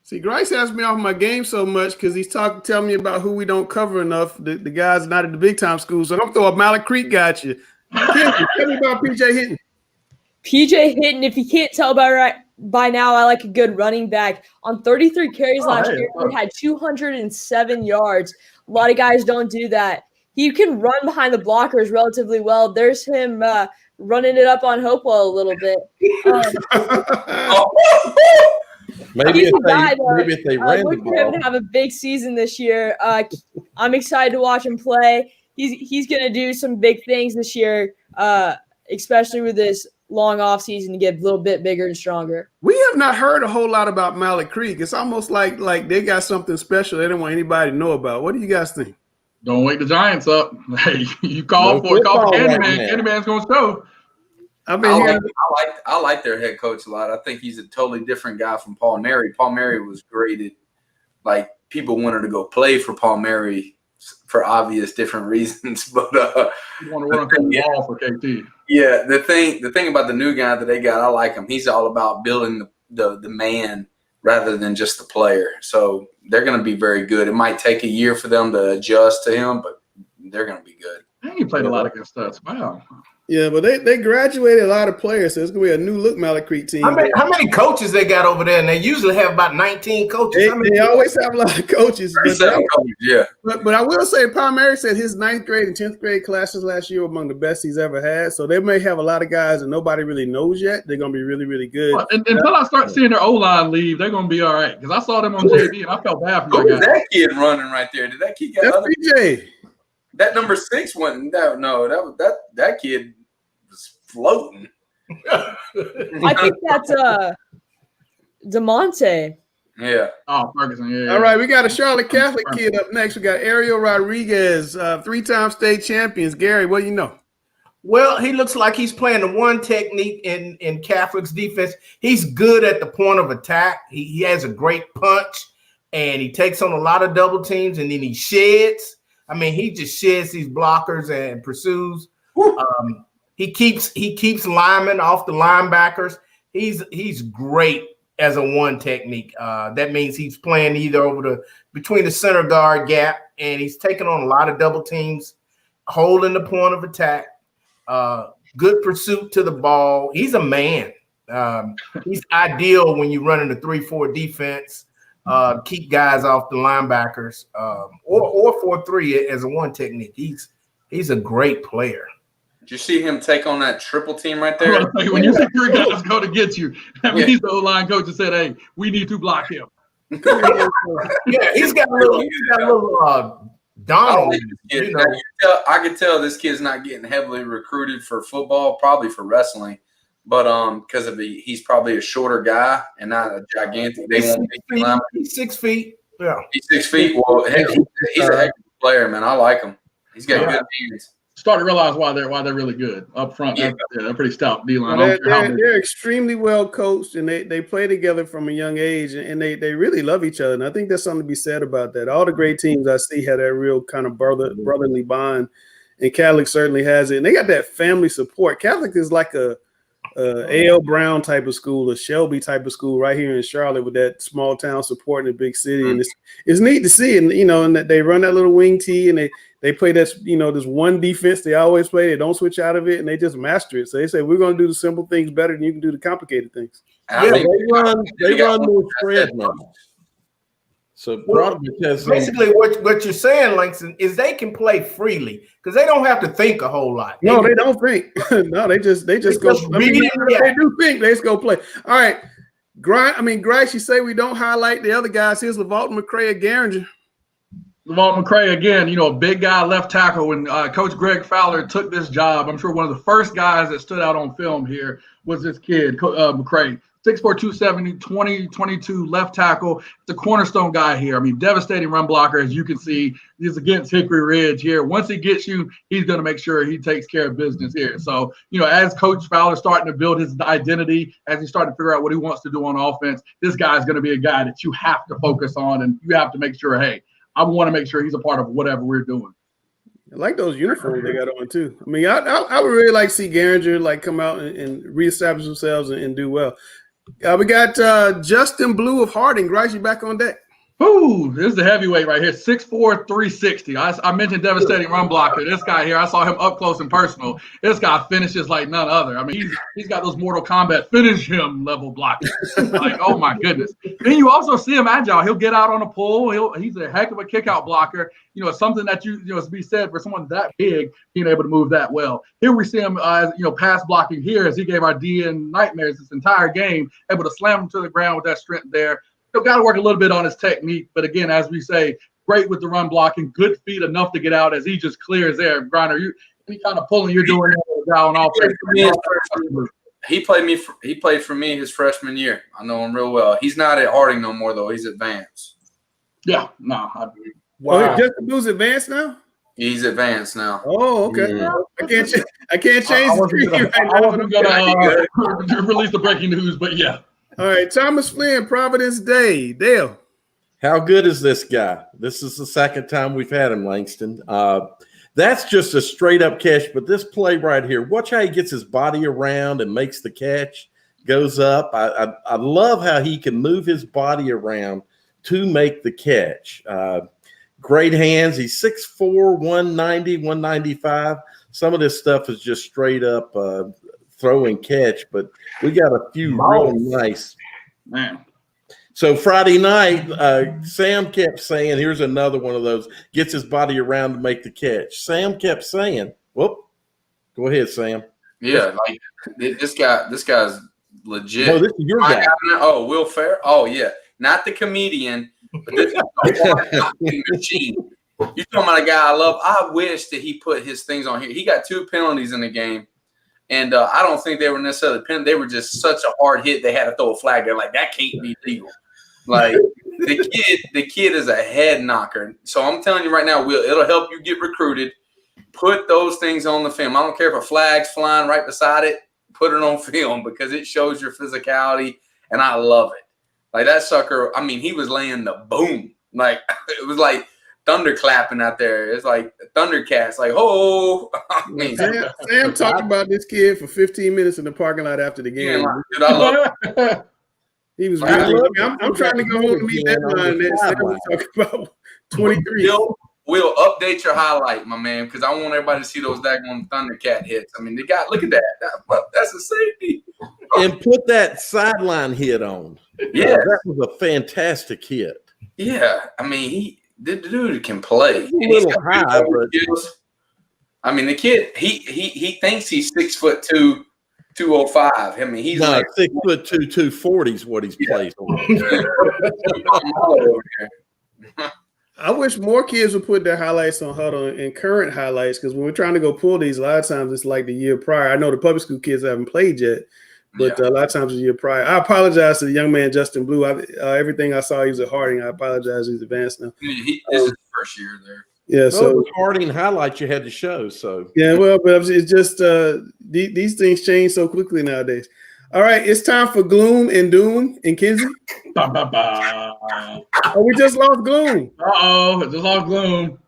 See, Grice has me off my game so much because he's telling me about who we don't cover enough, the guys not at the big time schools. So I'm gonna throw a Mallard Creek guy at you. Tell me about PJ Hinton. PJ Hinton, if you can't tell by now, I like a good running back. On 33 carries last year, he had 207 yards. A lot of guys don't do that. He can run behind the blockers relatively well. There's him running it up on Hopewell a little bit. Maybe if they ran the ball. Him to have a big season this year. I'm excited to watch him play. He's going to do some big things this year, especially with this long off season to get a little bit bigger and stronger. We have not heard a whole lot about Mallard Creek. It's almost like they got something special they don't want anybody to know about. What do you guys think? Don't wake the Giants up. Hey, you call for Candyman. Candyman's going to show. I like their head coach a lot. I think he's a totally different guy from Paul Mary. Paul Mary was graded like people wanted to go play for Paul Mary for obvious different reasons. But you want to run the ball for KT. Yeah, the thing about the new guy that they got, I like him. He's all about building the man rather than just the player. So they're going to be very good. It might take a year for them to adjust to him, but they're going to be good. I think he played a lot against us. Wow. Yeah, but they graduated a lot of players, so it's gonna be a new look Mallard Creek team. How many coaches they got over there? And they usually have about 19 coaches. They always have a lot of coaches. But I will say, Paul Mary said his 9th grade and 10th grade classes last year were among the best he's ever had. So they may have a lot of guys that nobody really knows yet. They're gonna be really, really good. Well, until I start seeing their O-line leave, they're gonna be all right. Because I saw them on JV and I felt bad for that guy. That kid running right there? Did that kid get other? PJ. That number 6 wasn't. That kid was floating. I think that's DeMonte. Yeah. Oh, Ferguson. Yeah. All right, we got a Charlotte Catholic kid up next. We got Ariel Rodriguez, 3-time state champions. Gary, what do you know? Well, he looks like he's playing the one technique in Catholic's defense. He's good at the point of attack. He has a great punch, and he takes on a lot of double teams, and then he sheds. I mean, he just sheds these blockers and pursues. He keeps linemen off the linebackers. He's great as a one technique. That means he's playing either between the center guard gap, and he's taking on a lot of double teams, holding the point of attack. Good pursuit to the ball. He's a man. He's ideal when you're running a 3-4 defense. Keep guys off the linebackers, or 4-3 as a one technique. He's a great player. Did you see him take on that triple team right there? When you see 3 guys go to get you, that means the O-line coach said, "Hey, we need to block him." Yeah, he's got a little Donald. I could tell this kid's not getting heavily recruited for football, probably for wrestling. But because he's probably a shorter guy and not a gigantic. He's 6 feet. Yeah, he's 6 feet. Well, he's a heck of a player, man. I like him. He's got good hands. Start to realize why they're really good up front. Yeah. They're pretty stout D-line. They're extremely well coached, and they play together from a young age, and they really love each other. And I think there's something to be said about that. All the great teams I see had that real kind of brotherly bond. and Catholic certainly has it. And they got that family support. Catholic is like a A.L. Brown type of school, a Shelby type of school right here in Charlotte with that small town support in a big city. And it's neat to see. And, and that they run that little wing tee and they play that, this one defense they always play. They don't switch out of it and they just master it. So they say, we're going to do the simple things better than you can do the complicated things. Yeah, they run more spread now. So basically what you're saying, Langston, is they can play freely because they don't have to think a whole lot. They don't think. No, they just go. They do think. They just go play. All right, Grice, you say we don't highlight the other guys. Here's Lavalton, McRae, and Garinger. Lavalton McRae again, a big guy left tackle. When Coach Greg Fowler took this job, I'm sure one of the first guys that stood out on film here was this kid, McRae. 6'4", 270, 2022 left tackle. It's a cornerstone guy here. Devastating run blocker, as you can see. He's against Hickory Ridge here. Once he gets you, he's going to make sure he takes care of business here. So, as Coach Fowler starting to build his identity, as he's starting to figure out what he wants to do on offense, this guy's going to be a guy that you have to focus on, and you have to make sure, hey, I want to make sure he's a part of whatever we're doing. I like those uniforms they got on too. I would really like to see Garinger come out and reestablish themselves and do well. We got Justin Blue of Harding. Grice, you back on deck. Ooh, this is the heavyweight right here, 6'4", 360. I mentioned devastating run blocker. This guy here, I saw him up close and personal. This guy finishes like none other. He's got those Mortal Kombat finish him level blockers. Oh my goodness. Then you also see him agile. He'll get out on a pull. He's a heck of a kick out blocker. It's something that to be said for someone that big, being able to move that well. Here we see him, pass blocking here as he gave our DN nightmares this entire game, able to slam him to the ground with that strength there. Got to work a little bit on his technique, but again, as we say, great with the run blocking, good feet enough to get out as he just clears there. Grinder, any kind of pulling you're doing down offense. He played for me his freshman year. I know him real well. He's not at Harding no more though. He's advanced. Yeah, no. Wow. Justin Blue's advanced now. He's advanced now. Oh, okay. Yeah. I can't change the screen right now. I wasn't gonna release the breaking news, but yeah. All right, Thomas Flynn, Providence Day. Dale. How good is this guy? This is the second time we've had him, Langston. That's just a straight up catch, but this play right here, watch how he gets his body around and makes the catch, goes up. I love how he can move his body around to make the catch. Great hands. He's 6'4", 190, 195. Some of this stuff is just straight up throw and catch, but we got a few real nice. Man. So Friday night, Sam kept saying, here's another one of those, gets his body around to make the catch. Sam kept saying, whoop, go ahead, Sam. Yeah, this guy's legit. Oh, this is your guy. Oh, Will Farrell. Oh, yeah. Not the comedian, but this is the machine. You're talking about a guy I love. I wish that he put his things on here. He got 2 penalties in the game. And I don't think they were necessarily pinned. They were just such a hard hit. They had to throw a flag. They're like, that can't be legal. The kid is a head knocker. So I'm telling you right now, Will, it'll help you get recruited. Put those things on the film. I don't care if a flag's flying right beside it. Put it on film because it shows your physicality, and I love it. That sucker. He was laying the boom. It was like thunder clapping out there. It's like Thundercats. Sam talked about this kid for 15 minutes in the parking lot after the game. Dude, I love it. He was really. I'm trying to go home to meet that line. That Sam was talking about 23. We'll update your highlight, my man, because I want everybody to see those daggone Thundercat hits. They got look at that. That's a safety. And put that sideline hit on. Yeah, that was a fantastic hit. Yeah, the dude can play. He's a little high, but the kid, he thinks he's 6'2", 205. He's no, 6'2", 240 is what he's played on. I wish more kids would put their highlights on HAUGHTON and current highlights, because when we're trying to go pull these, a lot of times it's like the year prior. I know the public school kids haven't played yet, but a lot of times it's the year prior. I apologize to the young man, Justin Blue. Everything I saw, he was at Harding. I apologize. He's advanced now. This is his first year there. Yeah, so Harding highlights you had to show. So yeah, well, but it's just these things change so quickly nowadays. All right, it's time for Gloom and Doom and Kinsey. Ba, ba, ba. Oh, we just lost Gloom. Uh-oh, just lost Gloom.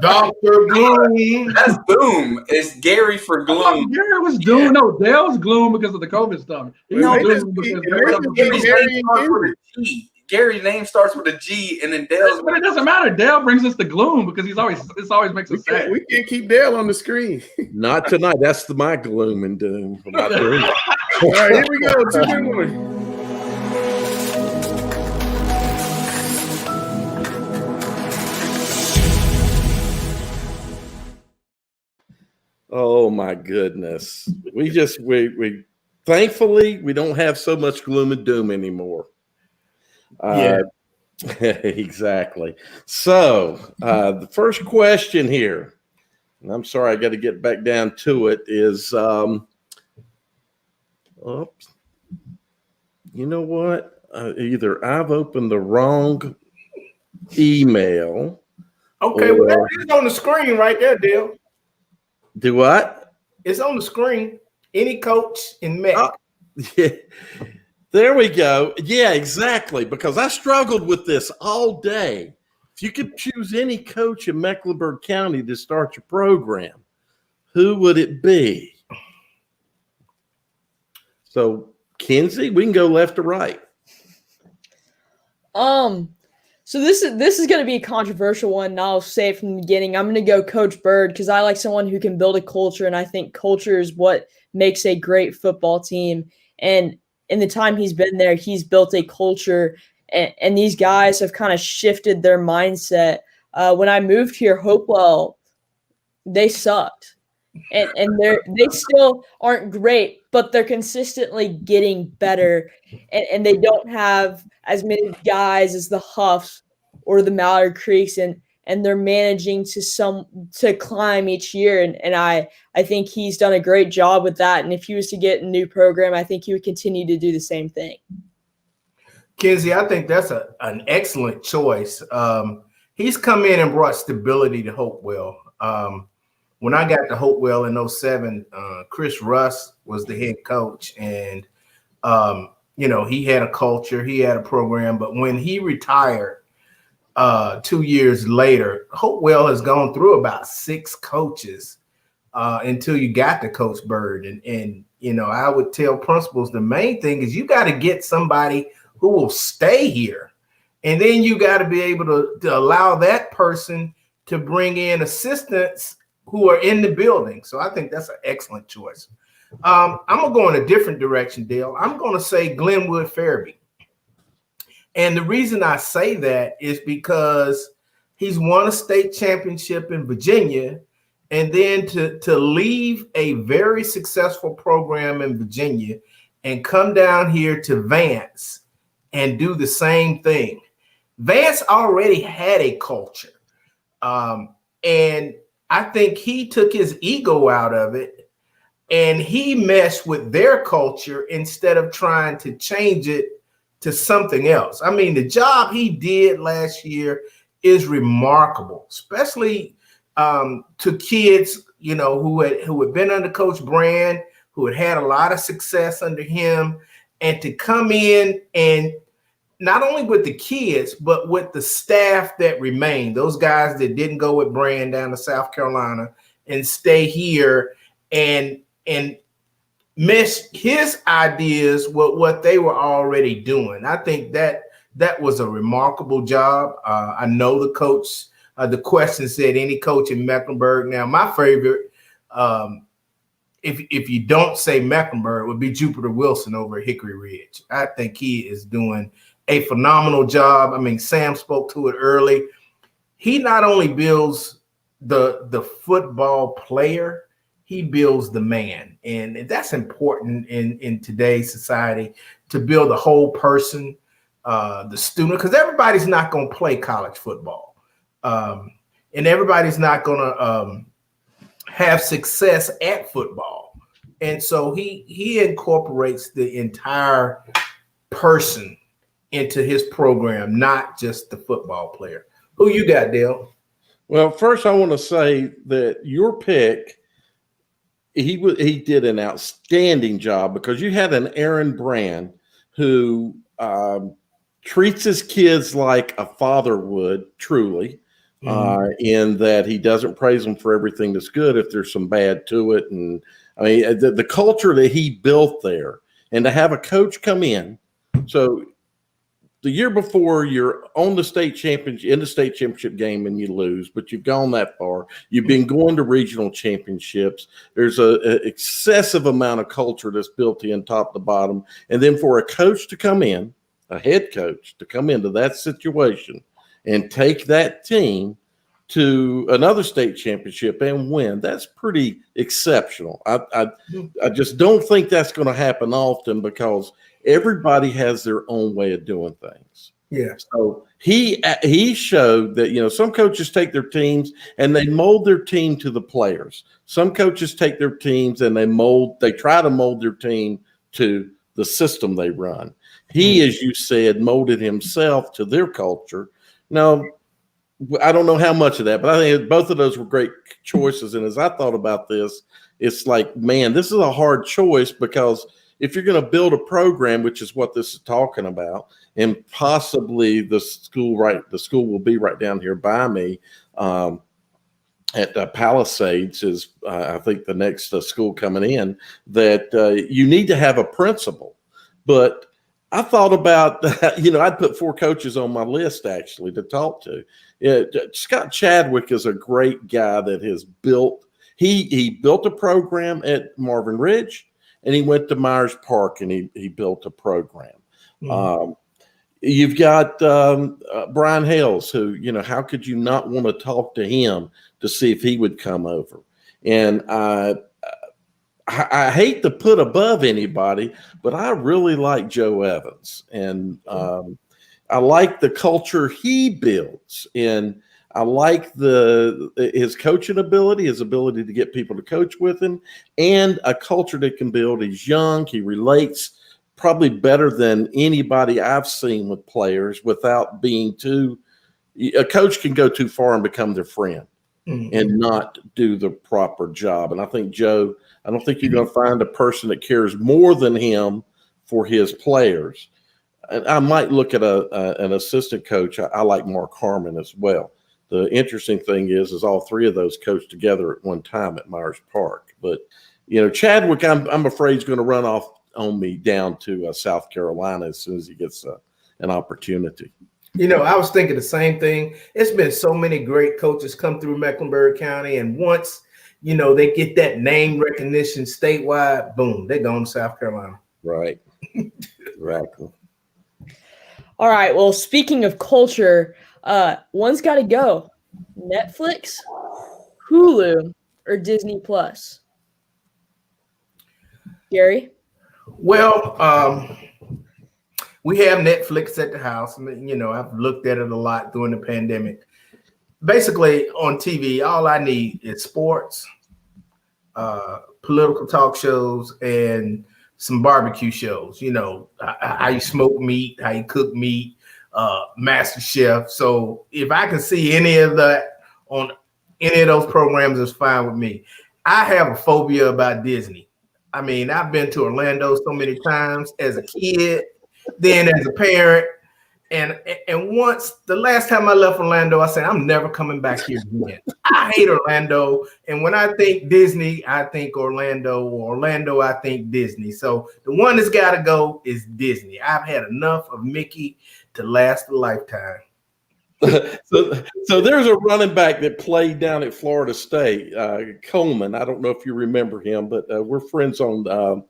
Dr. Gloom. That's Boom. It's Gary for Gloom. Gary was doom. No, Dale was gloom because of the COVID stuff. He Well, was it may doom just be- because it may just be Gary's Gary name and starts with Kendrick. a G. Gary's name starts with a G, and then Dale's. But it doesn't matter. Dale brings us the gloom because this always makes us sad. We can't keep Dale on the screen. Not tonight. That's my gloom and doom. I'm not doing it. All right, here we go. 2-1. Oh my goodness. We thankfully we don't have so much gloom and doom anymore. Exactly. So the first question here, and I'm sorry, I got to get back down to it, is oops. You know what? Either I've opened the wrong email. Okay, well, it's on the screen right there, Dale. Do what? It's on the screen. Any coach in Meck. Yeah. There we go. Yeah, exactly. Because I struggled with this all day. If you could choose any coach in Mecklenburg County to start your program, who would it be? So, Kenzie, we can go left to right. So this is going to be a controversial one, and I'll say it from the beginning. I'm going to go Coach Bird because I like someone who can build a culture, and I think culture is what makes a great football team. And in the time he's been there, he's built a culture, and these guys have kind of shifted their mindset. When I moved here, Hopewell, they sucked, and they still aren't great, but they're consistently getting better, and they don't have as many guys as the Huffs or the Mallard Creeks, and they're managing to climb each year. And I think he's done a great job with that. And if he was to get a new program, I think he would continue to do the same thing. Kenzie, I think that's an excellent choice. He's come in and brought stability to Hopewell. When I got to Hopewell in 2007, Chris Russ was the head coach, and he had a culture, he had a program. But when he retired 2 years later, Hopewell has gone through about 6 coaches until you got to Coach Bird. And I would tell principals the main thing is you got to get somebody who will stay here. And then you got to be able to allow that person to bring in assistants who are in the building. So I think that's an excellent choice. I'm going to go in a different direction, Dale. I'm going to say Glenwood Fairby. And the reason I say that is because he's won a state championship in Virginia, and then to leave a very successful program in Virginia and come down here to Vance and do the same thing. Vance already had a culture. And I think he took his ego out of it, and he meshed with their culture instead of trying to change it to something else. I mean, the job he did last year is remarkable, especially to kids, who had been under Coach Brand, who had a lot of success under him, and to come in and not only with the kids, but with the staff that remained, those guys that didn't go with Brand down to South Carolina and stay here and mesh his ideas with what they were already doing. I think that was a remarkable job. I know the coach, the question said any coach in Mecklenburg. Now, my favorite, if you don't say Mecklenburg, would be Jupiter Wilson over at Hickory Ridge. I think he is doing a phenomenal job. I mean, Sam spoke to it early. He not only builds the football player, he builds the man. And that's important in today's society, to build the whole person, the student, because everybody's not going to play college football. And everybody's not going to have success at football. And so he incorporates the entire person into his program, not just the football player. Who you got, Dale? Well, first I want to say that your pick, he did an outstanding job, because you had an Aaron Brand who treats his kids like a father would, truly, in that he doesn't praise them for everything that's good if there's some bad to it. And I mean, the culture that he built there, and to have a coach come in. So the year before, you're on the state championship, in the state championship game, and you lose, but you've gone that far. You've been going to regional championships. There's an excessive amount of culture that's built in top to bottom. And then for a coach to come in, a head coach to come into that situation and take that team to another state championship and win, that's pretty exceptional. I just don't think that's going to happen often because everybody has their own way of doing things. Yeah. So he showed that, you know, some coaches take their teams and they mold their team to the players. Some coaches take their teams and they try to mold their team to the system they run. He, as you said, molded himself to their culture. Now, I don't know how much of that, but I think both of those were great choices. And as I thought about this, it's like, man, this is a hard choice because if you're going to build a program, which is what this is talking about, and possibly the school will be right down here by me at Palisades is, I think, the next school coming in, that you need to have a principal. But I thought about, you know, I'd put 4 coaches on my list actually to talk to. Scott Chadwick is a great guy that has built, he built a program at Marvin Ridge, and he went to Myers Park and he built a program. You've got Brian Hales, who, you know, how could you not want to talk to him to see if he would come over? And I hate to put above anybody, but I really like Joe Evans, and I like the culture he builds, and I like his coaching ability, his ability to get people to coach with him, and a culture that can build. He's young, he relates probably better than anybody I've seen with players without being a coach can go too far and become their friend and not do the proper job. And I think Joe, I don't think you're going to find a person that cares more than him for his players. And I might look at an assistant coach. I like Mark Harmon as well. The interesting thing is all 3 of those coached together at one time at Myers Park. But, you know, Chadwick, I'm afraid is going to run off on me down to South Carolina as soon as he gets an opportunity. You know, I was thinking the same thing. It's been so many great coaches come through Mecklenburg County, and once, you know, they get that name recognition statewide, boom, they're going to South Carolina. Right. Exactly. All right. Well, speaking of culture, one's got to go. Netflix, Hulu, or Disney Plus? Gary? Well, we have Netflix at the house. You know, I've looked at it a lot during the pandemic. Basically, on TV, all I need is sports, political talk shows, and some barbecue shows. You know, how you smoke meat, how you cook meat, Master Chef. So if I can see any of that on any of those programs, it's fine with me. I have a phobia about Disney. I mean, I've been to Orlando so many times as a kid, then as a parent. And once, the last time I left Orlando, I said, I'm never coming back here again. I hate Orlando. And when I think Disney, I think Orlando. Or Orlando, I think Disney. So the one that's got to go is Disney. I've had enough of Mickey to last a lifetime. So there's a running back that played down at Florida State, Coleman. I don't know if you remember him, but we're friends on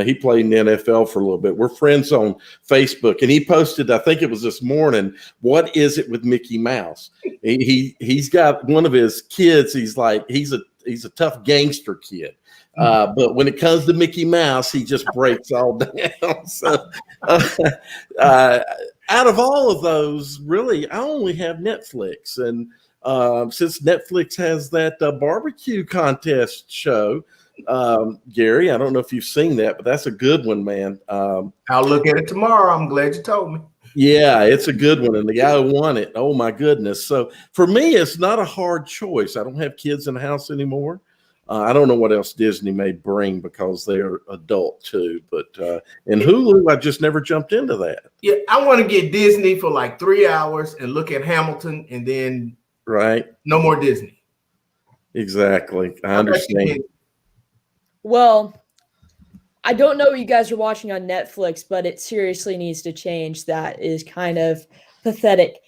he played in the NFL for a little bit. We're friends on Facebook, and he posted, I think it was this morning, what is it with Mickey Mouse? He's got one of his kids. He's like, he's a tough gangster kid. But when it comes to Mickey Mouse, he just breaks all down. So out of all of those, really, I only have Netflix. And since Netflix has that barbecue contest show, Gary, I don't know if you've seen that, but that's a good one, man. I'll look at it tomorrow. I'm glad you told me. Yeah, it's a good one. And the guy who won it, oh my goodness. So for me, it's not a hard choice. I don't have kids in the house anymore. I don't know what else Disney may bring because they're adult too. But in Hulu, I just never jumped into that. Yeah, I want to get Disney for like 3 hours and look at Hamilton and then Right. No more Disney. Exactly. I understand. Well, I don't know what you guys are watching on Netflix, but it seriously needs to change. That is kind of pathetic.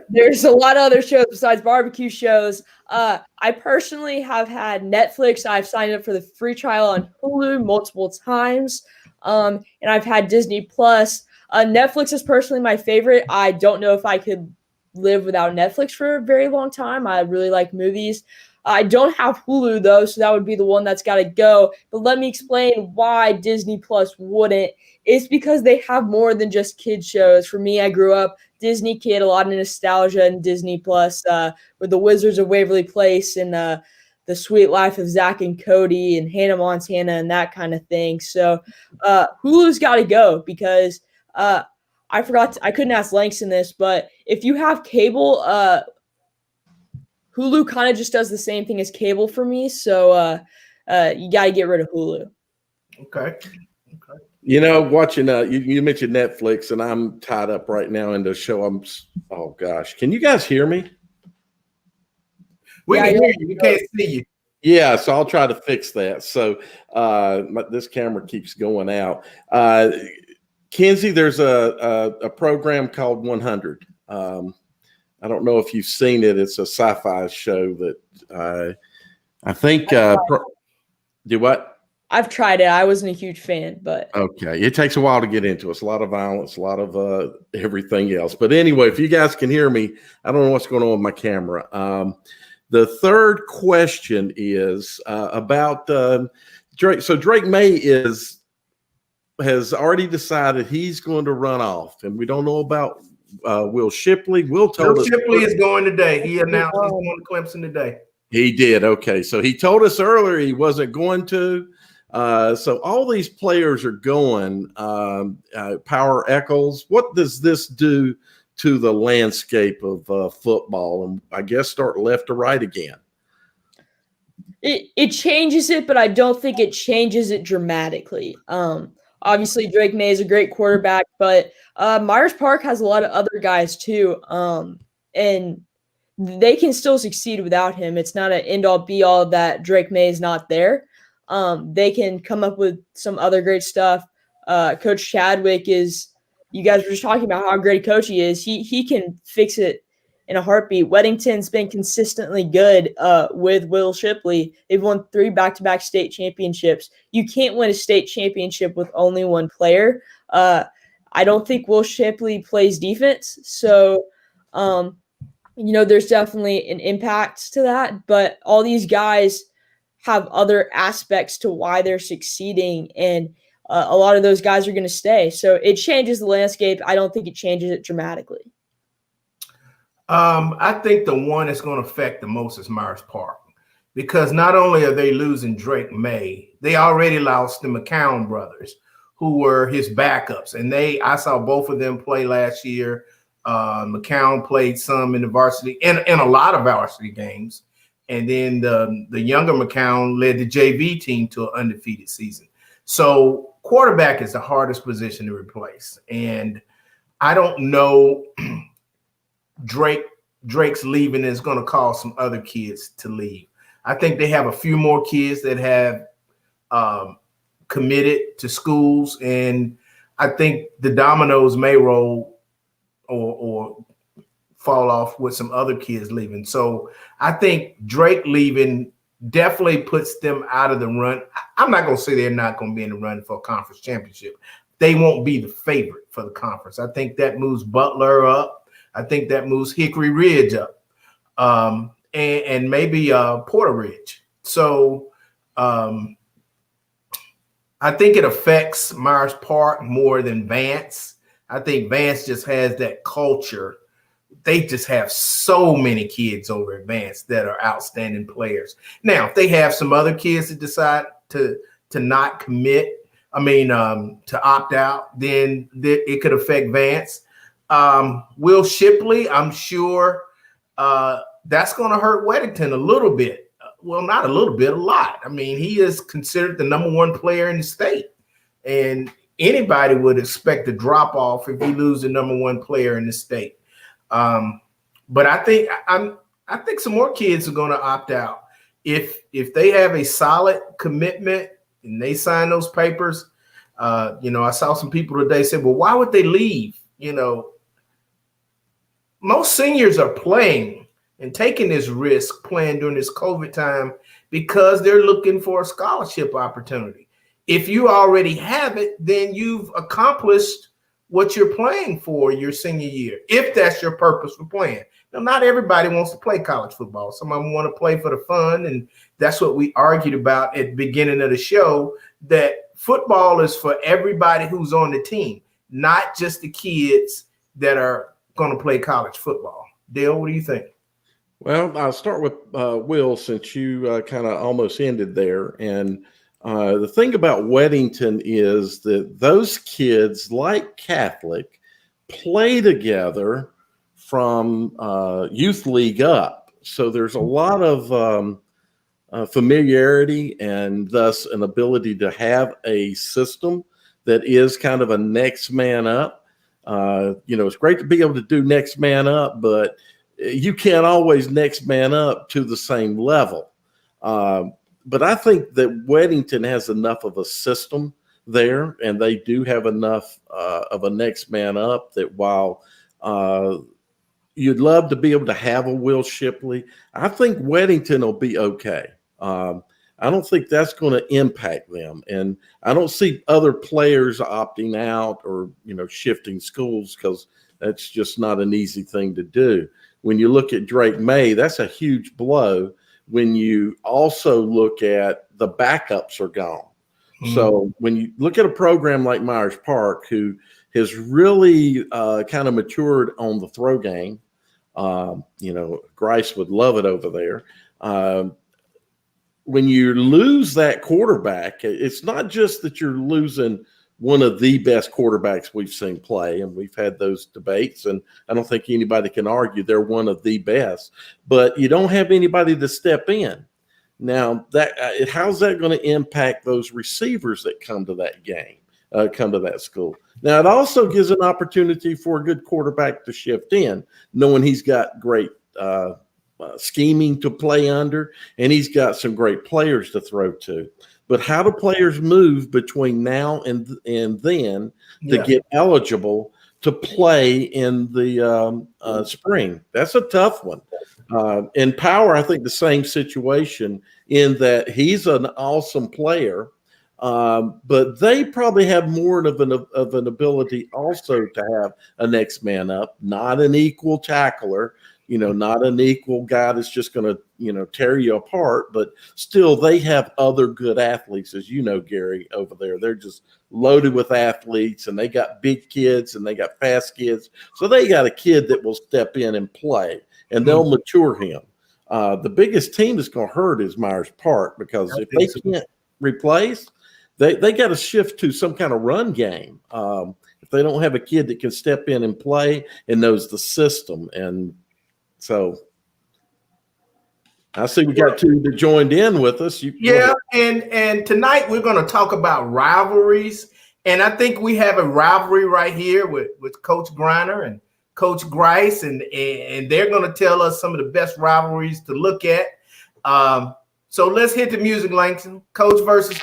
There's a lot of other shows besides barbecue shows. I personally have had Netflix. I've signed up for the free trial on Hulu multiple times. And I've had Disney Plus. Netflix is personally my favorite. I don't know if I could live without Netflix for a very long time. I really like movies. I don't have Hulu though, so that would be the one that's got to go. But let me explain why Disney Plus wouldn't. It's because they have more than just kid shows. For me, I grew up Disney kid, a lot of nostalgia in Disney Plus, with the Wizards of Waverly Place and the Sweet Life of Zach and Cody and Hannah Montana and that kind of thing. So Hulu's got to go because I forgot. I couldn't ask Langston this, but if you have cable, Hulu kind of just does the same thing as cable for me. So you got to get rid of Hulu. Okay. You know, watching you mentioned Netflix, and I'm tied up right now in the show. Oh gosh, can you guys hear me? We can hear you. We can't see you. Yeah, so I'll try to fix that. So this camera keeps going out. Kenzie, there's a program called 100. I don't know if you've seen it. It's a sci-fi show that I think. Do what? I've tried it. I wasn't a huge fan, but okay. It takes a while to get into. It's a lot of violence, a lot of everything else. But anyway, if you guys can hear me, I don't know what's going on with my camera. The third question is about Drake. So Drake May has already decided he's going to run off, and we don't know about Will Shipley. Will Shipley is going today. He announced he's going to Clemson today. He did. Okay. So he told us earlier he wasn't going to. So all these players are going. Power Eccles. What does this do to the landscape of football? And I guess start left to right again. It changes it, but I don't think it changes it dramatically. Obviously, Drake May is a great quarterback, but Myers Park has a lot of other guys too, and they can still succeed without him. It's not an end-all, be-all that Drake May is not there. They can come up with some other great stuff. Coach Chadwick is – you guys were just talking about how great a coach he is. He can fix it in a heartbeat. Weddington's been consistently good with Will Shipley. They've won 3 back-to-back state championships. You can't win a state championship with only one player. I don't think Will Shipley plays defense. So, there's definitely an impact to that. But all these guys have other aspects to why they're succeeding, and a lot of those guys are going to stay. So it changes the landscape. I don't think it changes it dramatically. I think the one that's going to affect the most is Myers Park, because not only are they losing Drake May, they already lost the McCown brothers, who were his backups. And I saw both of them play last year. McCown played some in the varsity, in a lot of varsity games. And then the younger McCown led the JV team to an undefeated season. So quarterback is the hardest position to replace. And I don't know, Drake's leaving is going to cause some other kids to leave. I think they have a few more kids that have committed to schools, and I think the dominoes may roll or fall off with some other kids leaving. So I think Drake leaving definitely puts them out of the run. I'm not going to say they're not going to be in the run for a conference championship. They won't be the favorite for the conference. I think that moves Butler up. I think that moves Hickory Ridge up, and maybe Porter Ridge. So I think it affects Myers Park more than Vance. I think Vance just has that culture. They just have so many kids over at Vance that are outstanding players. Now, if they have some other kids that decide to not commit, to opt out, then it could affect Vance. Will Shipley, I'm sure that's going to hurt Weddington a little bit. Well, not a little bit, a lot. He is considered the number 1 player in the state. And anybody would expect a drop off if you lose the number 1 player in the state. But I think some more kids are going to opt out if they have a solid commitment and they sign those papers. I saw some people today say, well, why would they leave? Most seniors are playing and taking this risk playing during this COVID time because they're looking for a scholarship opportunity. If you already have it, then you've accomplished what you're playing for your senior year, if that's your purpose for playing. Now, not everybody wants to play college football. Some of them want to play for the fun, and that's what we argued about at the beginning of the show, that football is for everybody who's on the team, not just the kids that are going to play college football. Dale, what do you think? Well, I'll start with Will, since you kind of almost ended there. And the thing about Weddington is that those kids, like Catholic, play together from youth league up. So there's a lot of familiarity and thus an ability to have a system that is kind of a next man up. It's great to be able to do next man up, but you can't always next man up to the same level. But I think that Weddington has enough of a system there, and they do have enough of a next man up that while you'd love to be able to have a Will Shipley, I think Weddington will be okay. I don't think that's going to impact them. And I don't see other players opting out or, shifting schools, because that's just not an easy thing to do. When you look at Drake May, that's a huge blow. When you also look at the backups are gone. Mm-hmm. So when you look at a program like Myers Park, who has really kind of matured on the throw game, Grice would love it over there. When you lose that quarterback, it's not just that you're losing one of the best quarterbacks we've seen play, and we've had those debates, and I don't think anybody can argue they're one of the best, but you don't have anybody to step in. Now, how's that going to impact those receivers that come to that game, come to that school? Now, it also gives an opportunity for a good quarterback to shift in, knowing he's got great scheming to play under, and he's got some great players to throw to. But how do players move between now and then to get eligible to play in the spring? That's a tough one. In Power, I think the same situation, in that he's an awesome player, but they probably have more of an ability also to have a next man up, not an equal tackler, not an equal guy that's just going to, tear you apart, but still they have other good athletes, as you know, Gary, over there. They're just loaded with athletes, and they got big kids and they got fast kids. So they got a kid that will step in and play, and they'll mature him. The biggest team that's going to hurt is Myers Park, because if they can't replace, they got to shift to some kind of run game. If they don't have a kid that can step in and play and knows the system. And so I see we got two that joined in with us. And tonight we're going to talk about rivalries. And I think we have a rivalry right here with Coach Griner and Coach Grice, and they're going to tell us some of the best rivalries to look at. So let's hit the music, Langston. Coach versus...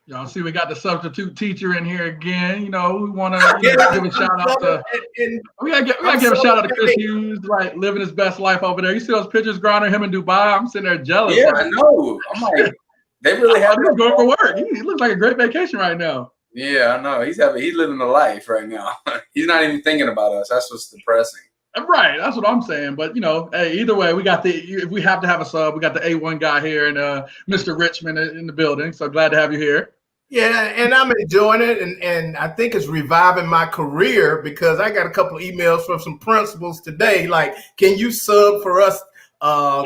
Y'all see, we got the substitute teacher in here again. We want to give a shout out to. We gotta give a shout out to Chris Hughes, like living his best life over there. You see those pictures, Griner, him in Dubai? I'm sitting there jealous. Yeah, I know. I'm like, they really have. He's going for work. He looks like a great vacation right now. Yeah, I know. He's living the life right now. He's not even thinking about us. That's what's depressing. Right, that's what I'm saying. But hey, either way, we got if we have to have a sub, we got the A1 guy here, and Mr. Richmond in the building. So glad to have you here. Yeah, and I'm enjoying it, and I think it's reviving my career, because I got a couple of emails from some principals today, like, can you sub for us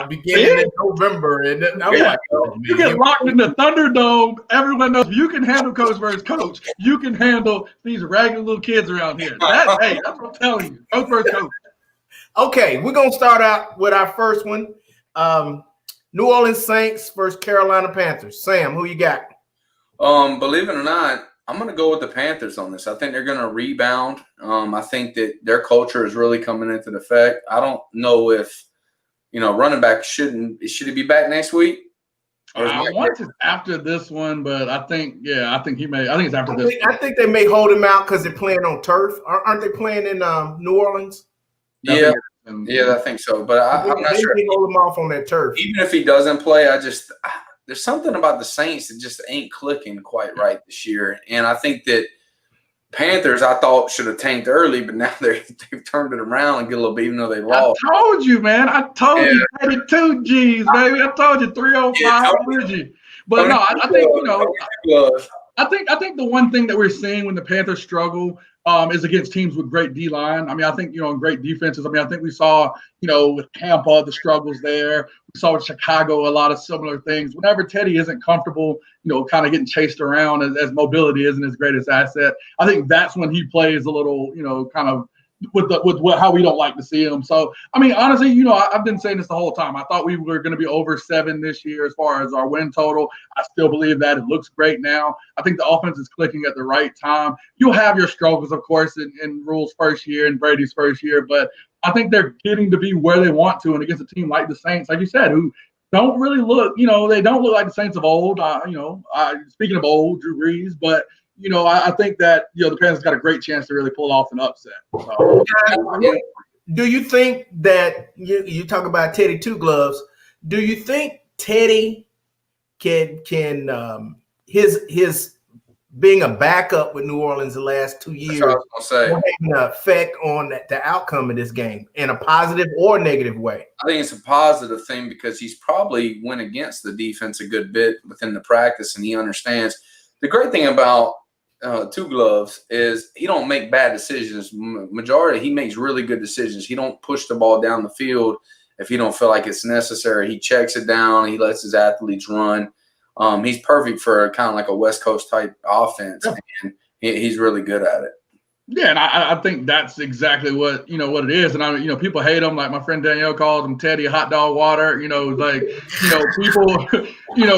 beginning in November? And I'm like, oh, you get locked in the Thunderdome. Everyone knows you can handle Coach versus Coach. You can handle these ragged little kids around here. That's what I'm telling you. Coach versus Coach. Okay, we're going to start out with our first one. New Orleans Saints versus Carolina Panthers. Sam, who you got? Believe it or not, I'm going to go with the Panthers on this. I think they're going to rebound. I think that their culture is really coming into effect. I don't know if, running back should he be back next week? I want to after this one, but I think it's after this. I think they may hold him out because they're playing on turf. Aren't they playing in New Orleans? Yeah, I think so. But I'm not sure. They hold him off on that turf. Even if he doesn't play, there's something about the Saints that just ain't clicking quite right this year. And I think that Panthers, I thought, should have tanked early, but now they've turned it around and get a little bit, even though they lost. I told you, man. I told you 32 G's, baby. I told you 305 energy. But no, I think I think the one thing that we're seeing when the Panthers struggle is against teams with great D-line. I mean, I think, and great defenses. I mean, I think we saw, with Tampa, the struggles there. We saw with Chicago a lot of similar things. Whenever Teddy isn't comfortable, kind of getting chased around as mobility isn't his greatest asset, I think that's when he plays a little, kind of with how we don't like to see him. So, I mean, honestly, I've been saying this the whole time. I thought we were going to be over 7 this year as far as our win total. I still believe that. It looks great now. I think the offense is clicking at the right time. You'll have your struggles, of course, in Rule's first year and Brady's first year, but I think they're getting to be where they want to, and against a team like the Saints, like you said, who don't really look, they don't look like the Saints of old. Speaking of old, Drew Brees, but I think that the Panthers got a great chance to really pull off an upset. So, do you think that you talk about Teddy Two Gloves? Do you think Teddy can his being a backup with New Orleans the last 2 years will have an effect on the outcome of this game in a positive or negative way? I think it's a positive thing because he's probably went against the defense a good bit within the practice, and he understands. The great thing about Two Gloves is he don't make bad decisions. Majority, he makes really good decisions. He don't push the ball down the field if he don't feel like it's necessary. He checks it down. He lets his athletes run. He's perfect for kind of like a West Coast type offense, and he's really good at it. Yeah, and I think that's exactly what what it is. And people hate him, like my friend Danielle calls him Teddy hot dog water. People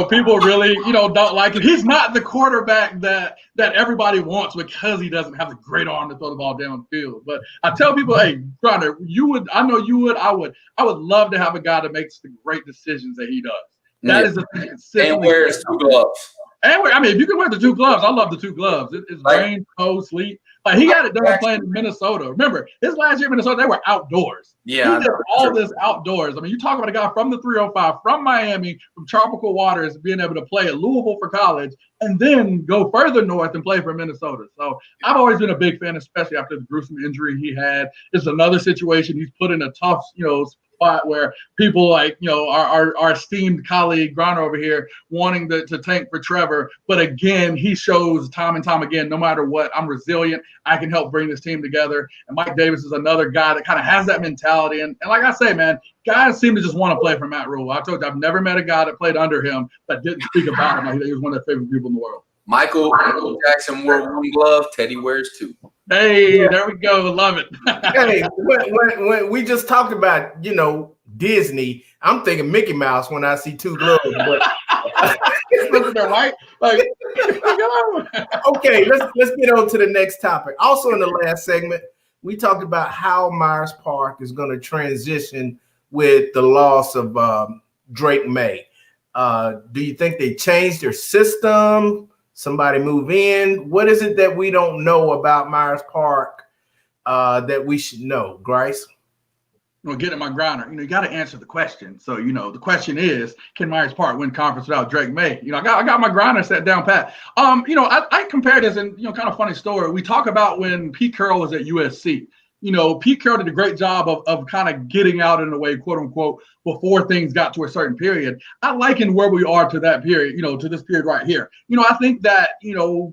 people really don't like it. He's not the quarterback that everybody wants because he doesn't have the great arm to throw the ball down the field. But I tell people, hey, Grinder, I would love to have a guy that makes the great decisions that he does. That is the thing. And wears 2 gloves. And if you can wear the 2 gloves, I love the 2 gloves. It's rain, cold, sleet. Like he got it done playing in Minnesota. Remember, his last year in Minnesota, they were outdoors. Yeah, he did all this outdoors. I mean, you talk about a guy from the 305, from Miami, from tropical waters, being able to play at Louisville for college, and then go further north and play for Minnesota. So I've always been a big fan, especially after the gruesome injury he had. It's another situation he's put in a tough, spot where people like, our esteemed colleague Griner over here wanting to tank for Trevor. But again, he shows time and time again, no matter what, I'm resilient. I can help bring this team together. And Mike Davis is another guy that kind of has that mentality. And like I say, man, guys seem to just want to play for Matt Rule. I told you, I've never met a guy that played under him that didn't speak about him like he was one of their favorite people in the world. Michael Jackson wore 1 glove. Teddy wears 2. Hey, there we go. Love it. Hey, when we just talked about, Disney, I'm thinking Mickey Mouse when I see 2 gloves. But look at their white. Like, okay, let's get on to the next topic. Also, in the last segment, we talked about how Myers Park is going to transition with the loss of Drake May. Do you think they changed their system? Somebody move in? What is it that we don't know about Myers Park that we should know, Grice? Getting my Grinder, you got to answer the question. So, the question is, can Myers Park win conference without Drake May? I got my Grinder set down pat. I compared this in, kind of funny story. We talk about when Pete Carroll was at USC. Pete Carroll did a great job of kind of getting out in a way, quote unquote, before things got to a certain period. I liken where we are to that period, to this period right here. I think that,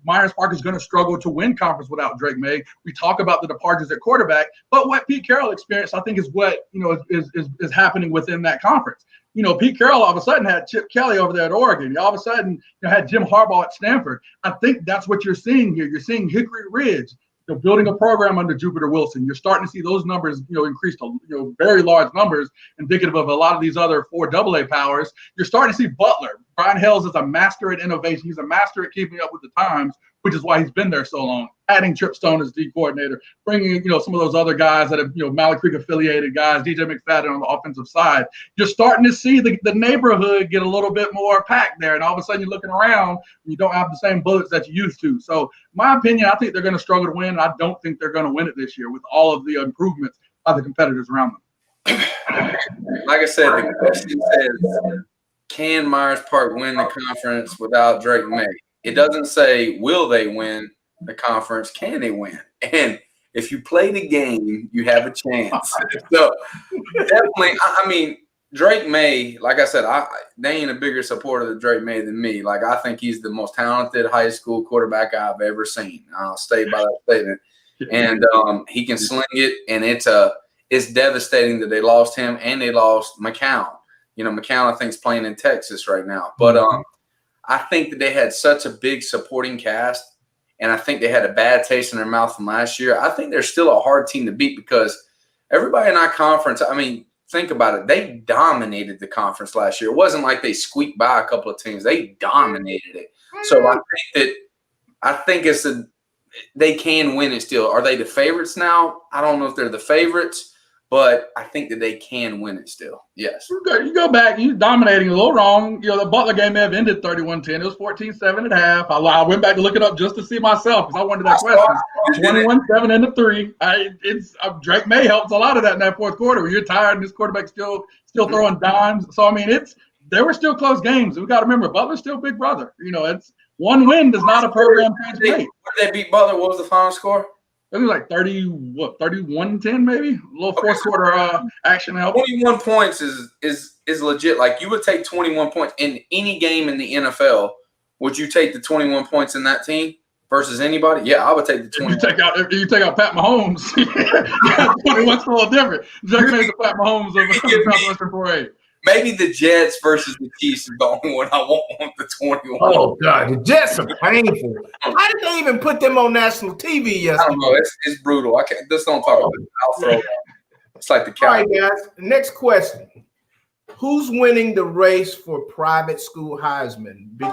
Myers Park is going to struggle to win conference without Drake May. We talk about the departures at quarterback, but what Pete Carroll experienced, I think, is what, is happening within that conference. Pete Carroll all of a sudden had Chip Kelly over there at Oregon. He all of a sudden had Jim Harbaugh at Stanford. I think that's what you're seeing here. You're seeing Hickory Ridge, building a program under Jupiter Wilson. You're starting to see those numbers, increase to very large numbers, indicative of a lot of these other 4 AA powers. You're starting to see Butler. Brian Hales is a master at innovation. He's a master at keeping up with the times, which is why he's been there so long. Adding Trip Stone as D coordinator, bringing some of those other guys that have Mallard Creek affiliated guys, DJ McFadden on the offensive side. You're starting to see the neighborhood get a little bit more packed there, and all of a sudden you're looking around and you don't have the same bullets that you used to. So, my opinion, I think they're going to struggle to win. I don't think they're going to win it this year with all of the improvements by the competitors around them. Like I said, the question says, can Myers Park win the conference without Drake May? It doesn't say, will they win the conference? Can they win? And if you play the game, you have a chance. So definitely, I mean, Drake May, like I said, they ain't a bigger supporter of Drake May than me. Like, I think he's the most talented high school quarterback I've ever seen. I'll stay by that statement. And he can sling it, and it's devastating that they lost him and they lost McCown. McCown, I think, is playing in Texas right now. But I think that they had such a big supporting cast, and I think they had a bad taste in their mouth from last year. I think they're still a hard team to beat because everybody in our conference, I mean, think about it. They dominated the conference last year. It wasn't like they squeaked by a couple of teams. They dominated it. So I think they can win it still. Are they the favorites now? I don't know if they're the favorites, but I think that they can win it still. Yes. You go back, you dominating a little wrong. The Butler game may have ended 31-10. It was 14-7 at half. I went back to look it up just to see myself because I wanted that question. 21-7 into 3. Drake May helps a lot of that in that fourth quarter. When you're tired and this quarterback's still throwing dimes. So, I mean, there were still close games. We got to remember, Butler's still big brother. It's one win does not a program transform. What did they beat Butler? What was the final score? It was like 31-10 maybe. A little fourth quarter action help. 21 points is legit. Like, you would take 21 points in any game in the NFL. Would you take the 21 points in that team versus anybody? Yeah, I would take the 21. If you take out Pat Mahomes, 21's a little different. Drake May's the Pat Mahomes of Southwestern Parade. Maybe the Jets versus the Chiefs is the only one I won't want the 21. Oh, God. The Jets are painful. Why did they even put them on national TV yesterday? I don't know. It's brutal. I can't. Just don't talk about it. I'll throw it out. It's like the Cowboys. All right, guys. Next question. Who's winning the race for private school Heisman? The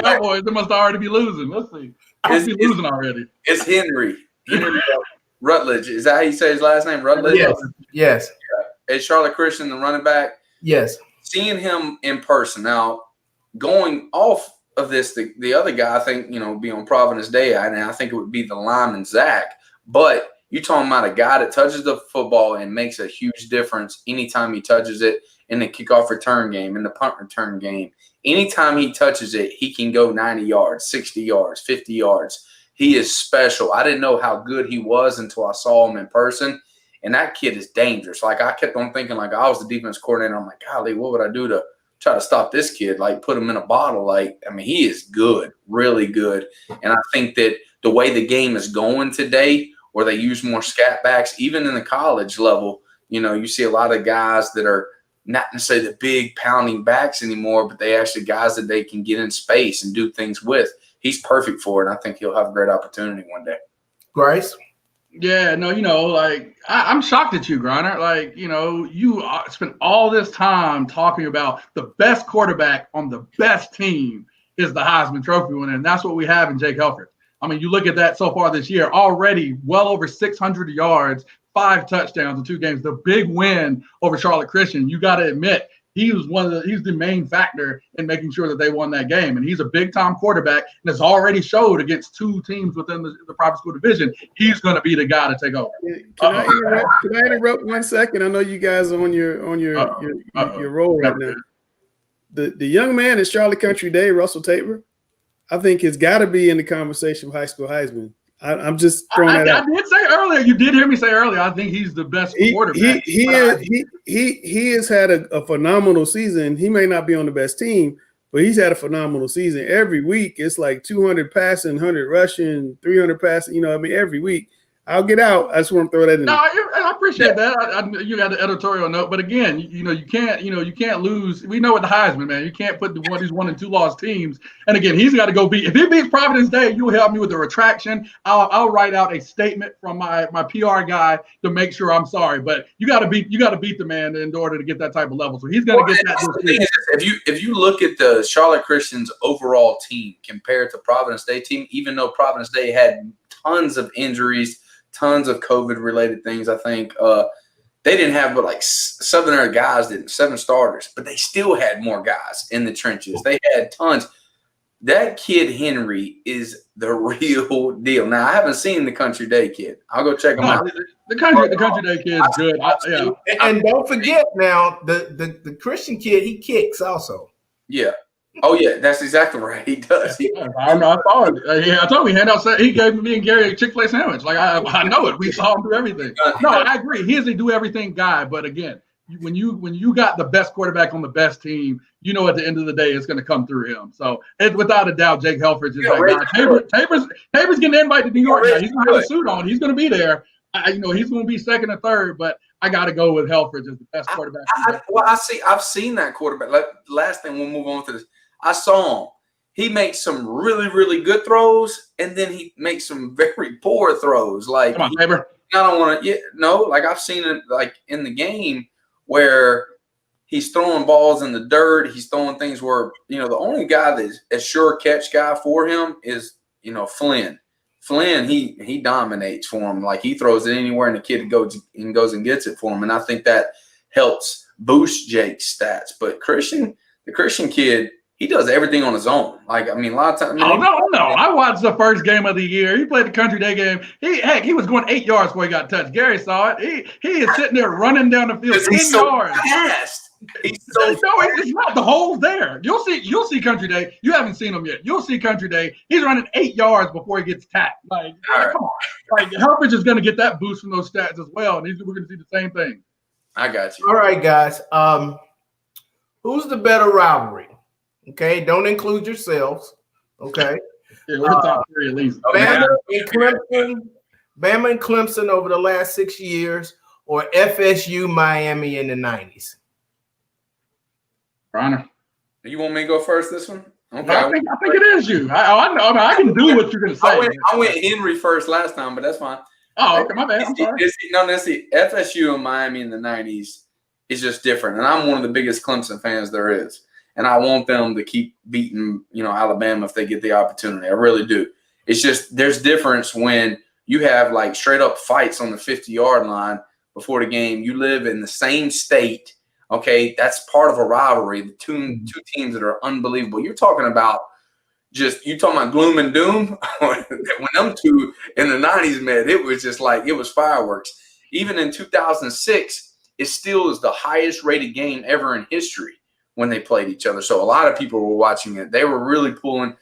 Cowboys, they must already be losing. Let's see. Must be losing already. It's Henry. Rutledge. Is that how you say his last name? Rutledge? Yes. Yeah. Is Charlotte Christian the running back? Yes. Seeing him in person. Now, going off of this, the other guy, I think, be on Providence Day, and I think it would be the lineman, Zach. But you're talking about a guy that touches the football and makes a huge difference anytime he touches it in the kickoff return game, in the punt return game. Anytime he touches it, he can go 90 yards, 60 yards, 50 yards. He is special. I didn't know how good he was until I saw him in person. And that kid is dangerous. Like, I kept on thinking, like, I was the defense coordinator. I'm like, golly, what would I do to try to stop this kid? Like, put him in a bottle. Like, I mean, he is good, really good. And I think that the way the game is going today, where they use more scat backs, even in the college level, you see a lot of guys that are not necessarily the big pounding backs anymore, but they actually guys that they can get in space and do things with. He's perfect for it, and I think he'll have a great opportunity one day. Grice? Yeah, no, I'm shocked at you, Griner. Like, you spent all this time talking about the best quarterback on the best team is the Heisman Trophy winner, and that's what we have in Jake Helfrich. I mean, you look at that so far this year, already well over 600 yards, 5 touchdowns in 2 games. The big win over Charlotte Christian, you got to admit, he's the main factor in making sure that they won that game. And he's a big-time quarterback and has already showed against 2 teams within the private school division. He's going to be the guy to take over. Can I interrupt 1 second? I know you guys are on your roll right now. The young man in Charlotte Country Day, Russell Tabor, I think has got to be in the conversation of high school Heisman. I'm just throwing that out. I did say earlier. You did hear me say earlier. I think he's the best quarterback. He has had a phenomenal season. He may not be on the best team, but he's had a phenomenal season. Every week, it's like 200 passing, 100 rushing, 300 passing. Every week. I'll get out. I just want to throw that in. No, I appreciate that. You got the editorial note, but again, you can't lose. We know with the Heisman, man, you can't put these 1 and 2 loss teams. And again, he's got to go beat. If he beats Providence Day, you help me with the retraction. I'll write out a statement from my PR guy to make sure I'm sorry. But you got to beat the man in order to get that type of level. So he's going to get that. This week. If you look at the Charlotte Christians overall team compared to Providence Day team, even though Providence Day had tons of injuries, tons of COVID-related things, I think they didn't have but like 7 other guys, 7 starters, but they still had more guys in the trenches. They had tons. That kid Henry is the real deal. Now I haven't seen the Country Day kid. I'll go check him out. The Country Day kid is good. And don't forget now the Christian kid, he kicks also. Yeah. Oh yeah, that's exactly right. He does. I saw it. I told him he gave me and Gary a Chick-fil-A sandwich. Like I know it. We saw him do everything. No, I agree. He is a do everything guy. But again, when you got the best quarterback on the best team, you know at the end of the day it's going to come through him. So it's without a doubt, Jake Helfrich is that guy. Tabor's getting an invite to New York now. He's going to have a suit on. He's going to be there. He's going to be second or third, but I got to go with Helfrich as the best quarterback. I've seen that quarterback. Last thing, we'll move on to this. I saw him. He makes some really, really good throws, and then he makes some very poor throws. Like, come on, Tabor. I don't want to. Like I've seen it like in the game where he's throwing balls in the dirt. He's throwing things where the only guy that's a sure catch guy for him is Flynn. Flynn, he dominates for him. Like he throws it anywhere, and the kid goes and gets it for him. And I think that helps boost Jake's stats. But the Christian kid, he does everything on his own. Like, a lot of times. No. I watched the first game of the year. He played the Country Day game. He was going 8 yards before he got touched. Gary saw it. He is sitting there running down the field 10 yards. Fast. It's not. The hole's there. You'll see Country Day. You haven't seen him yet. You'll see Country Day. He's running 8 yards before he gets tapped. Like, come on. Like, Helfrich is going to get that boost from those stats as well. And we're going to see the same thing. I got you. All right, guys. Who's the better rivalry? Okay, don't include yourselves. Okay. Yeah, we're top 3 at least. Bama and Clemson over the last 6 years, or FSU Miami in the 90s? Bronner. You want me to go first this one? Okay. No, I think it is you. I know. I can do what you're going to say. I went Henry first last time, but that's fine. Oh, okay, my bad. I'm sorry. FSU and Miami in the 90s is just different. And I'm one of the biggest Clemson fans there is. And I want them to keep beating, Alabama if they get the opportunity. I really do. It's just there's difference when you have like straight up fights on the 50-yard line before the game. You live in the same state. Okay, that's part of a rivalry. The two teams that are unbelievable. You're talking about gloom and doom. When them two in the 90s met, it was just like it was fireworks. Even in 2006, it still is the highest rated game ever in history when they played each other. So a lot of people were watching it. They were really pulling,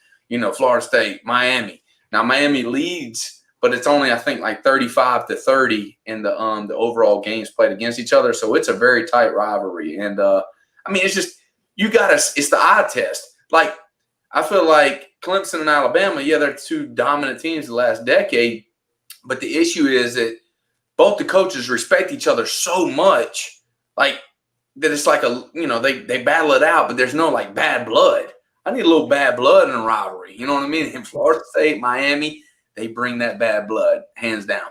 Florida State, Miami. Now Miami leads, but it's only, I think, like 35-30 in the overall games played against each other. So it's a very tight rivalry. And it's just it's the eye test. Like I feel like Clemson and Alabama, they're 2 dominant teams the last decade. But the issue is that both the coaches respect each other so much, like that it's like they battle it out, but there's no like bad blood. I need a little bad blood in a rivalry. You know what I mean? In Florida State, Miami, they bring that bad blood, hands down.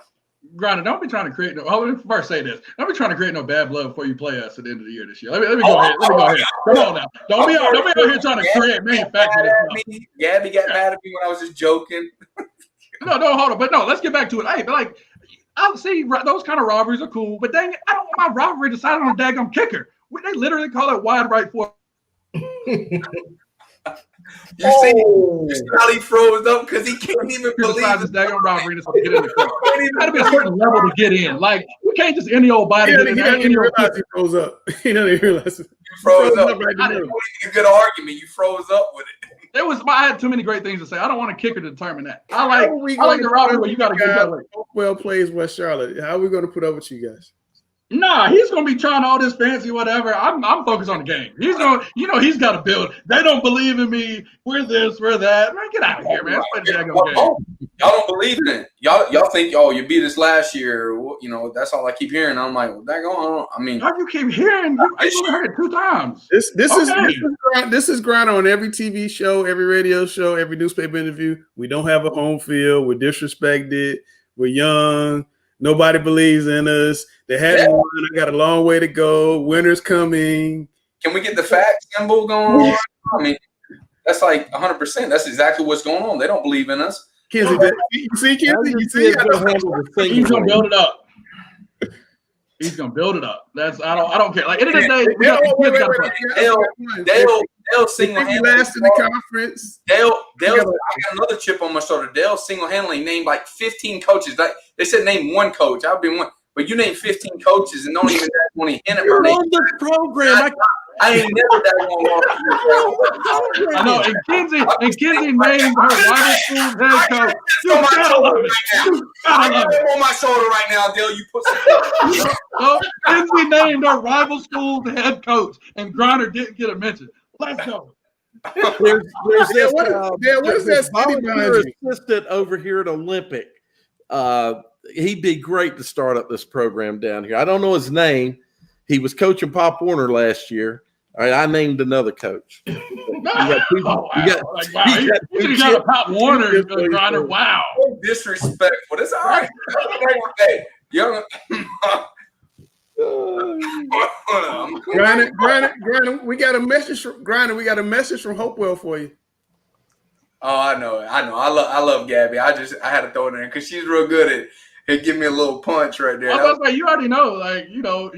Griner, don't be trying to create let me first say this. Don't be trying to create no bad blood before you play us at the end of the year this year. Let me go ahead. Come on now. Don't be out here trying to manufacture this. Gabby got mad at me when I was just joking. No, hold on. But no, let's get back to it. Hey, but like, I see those kind of rivalries are cool, but dang it, I don't want my rivalry decided on a daggum kicker. They literally call it wide right for. You see how he froze up because he can't even believe this daggum rivalry to get in the car. It got to be a certain level to get in. Like, you can't just any old body. He doesn't even realize he froze up. He doesn't even realize it. You froze up. Right, I didn't a good argument. You froze up with it. I had too many great things to say. I don't want a kicker to determine that. I like the rivalry where you got to get that way. Well plays West Charlotte. How are we going to put up with you guys? Nah, he's gonna be trying all this fancy whatever. I'm focused on the game. He's gonna, he's got to build. They don't believe in me. We're this, we're that. Man, get out of here, man. Let's play the daggone game. Y'all don't believe in it. Y'all think, oh, you beat us last year. You know, that's all I keep hearing. I'm like, well, I mean, how you keep hearing? You heard it 2 times. This is grind on every TV show, every radio show, every newspaper interview. We don't have a home field. We're disrespected. We're young. Nobody believes in us. They hadn't won. I got a long way to go. Winter's coming. Can we get the fact symbol going on? I mean, that's like 100%. That's exactly what's going on. They don't believe in us. Kenzie, you see, Kenzie? You see? He's gonna build it up. He's gonna build it up. I don't care. Like, end of the day, they'll single-handedly last in the conference. I got another chip on my shoulder. They'll single-handedly name like 15 coaches. Like they said, name one coach. I've been one, but you name 15 coaches and don't even have 20 in it. You're on the program. I ain't never that long. I know, and Kenzie named her rival school's head coach. You gotta love it. I'm on my shoulder right now, Dale. You put some. So Kenzie named her rival school's head coach, and Griner didn't get a mention. Let's go. There's this. What is that volunteer assistant over here at Olympic? He'd be great to start up this program down here. I don't know his name. He was coaching Pop Warner last year. All right, I named another coach. You got a Pop Warner Griner. Wow. Disrespectful. That's all right. Hey, young. Griner, we got a message from Griner. We got a message from Hopewell for you. Oh, I know. I love Gabby. I had to throw it in there because she's real good at give me a little punch right there. I was like, you already know, like, you know,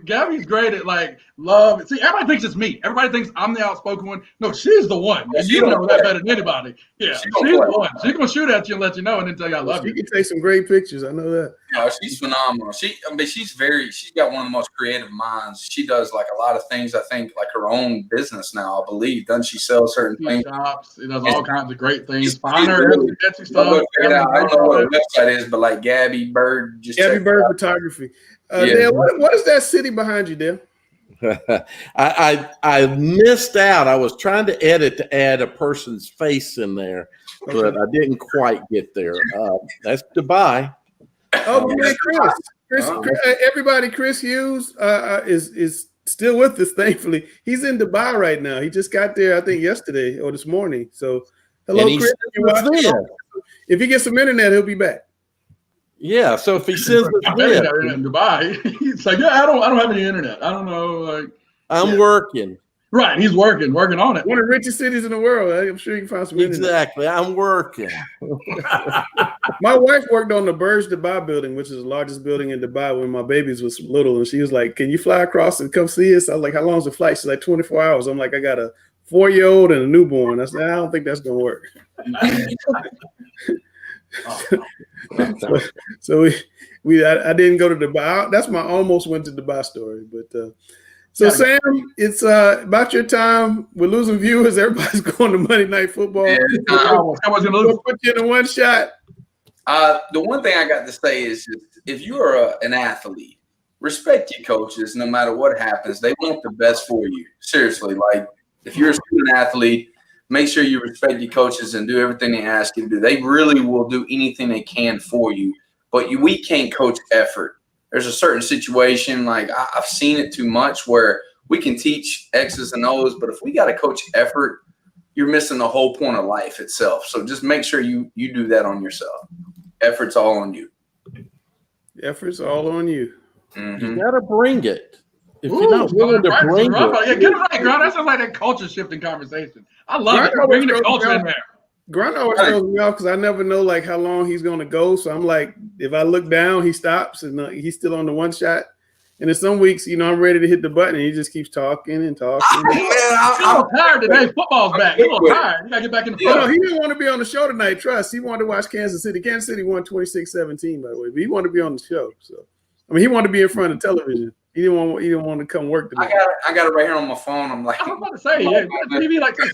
Gabby's great at like love. See, everybody thinks it's me. Everybody thinks I'm the outspoken one. No, she's the one. And you know that better than anybody. Yeah, she's the one. She's gonna shoot at you and let you know, and then tell you I love you. She can take some great pictures. I know that. Yeah, she's phenomenal. She's got one of the most creative minds. She does like a lot of things. I think like her own business now. I believe. Doesn't she sell certain things? Shops. She does all kinds of great things. Find her sketchy stuff. I don't know what the website is, but like Gabby Bird. Gabby Bird Photography. Dale, what is that city behind you, Dale? I missed out. I was trying to edit to add a person's face in there, but I didn't quite get there. That's Dubai. Oh, man, Chris, everybody, Chris Hughes is still with us, thankfully. He's in Dubai right now. He just got there, I think, yesterday or this morning. So, hello, Chris. If he gets some internet, he'll be back. Yeah, so if he sends us in Dubai, he's like, I don't have any internet. I don't know. Like, I'm working. Right, he's working on it. One of the richest cities in the world. I'm sure you can find some internet. Exactly, I'm working. My wife worked on the Burj Dubai building, which is the largest building in Dubai when my babies was little, and she was like, "Can you fly across and come see us?" I was like, "How long is the flight?" She's like, 24 hours. I'm like, "I got a 4-year-old and a newborn." I said, "I don't think that's gonna work." So I didn't go to Dubai. That's my almost went to Dubai story. But so Sam, it's about your time. We're losing viewers. Everybody's going to Monday Night Football. We'll put you in one shot. The one thing I got to say is, if you are an athlete, respect your coaches. No matter what happens, they want the best for you. Seriously, like if you're a student athlete, make sure you respect your coaches and do everything they ask you to do. They really will do anything they can for you, but we can't coach effort. There's a certain situation, like I've seen it too much, where we can teach X's and O's, but if we got to coach effort, you're missing the whole point of life itself. So just make sure you do that on yourself. Effort's all on you. Effort's all on you. Mm-hmm. You got to bring it. If you're not willing to bring it. Yeah, get it right, girl. That sounds like a culture shifting conversation. I love it. Bringing the culture in there. Grunt always throws me off because I never know like how long he's going to go. So I'm like, if I look down, he stops and he's still on the one shot. And in some weeks, I'm ready to hit the button, and he just keeps talking and talking. I'm tired today. Football's back. He's a little tired. You got to get back in the football. No, he didn't want to be on the show tonight. Trust. He wanted to watch Kansas City. Kansas City won 26-17, by the way. But he wanted to be on the show. So, I mean, he wanted to be in front of television. He didn't want to come work tonight. I got it right here on my phone. I'm like, I was about to say, yeah, put the TV like this.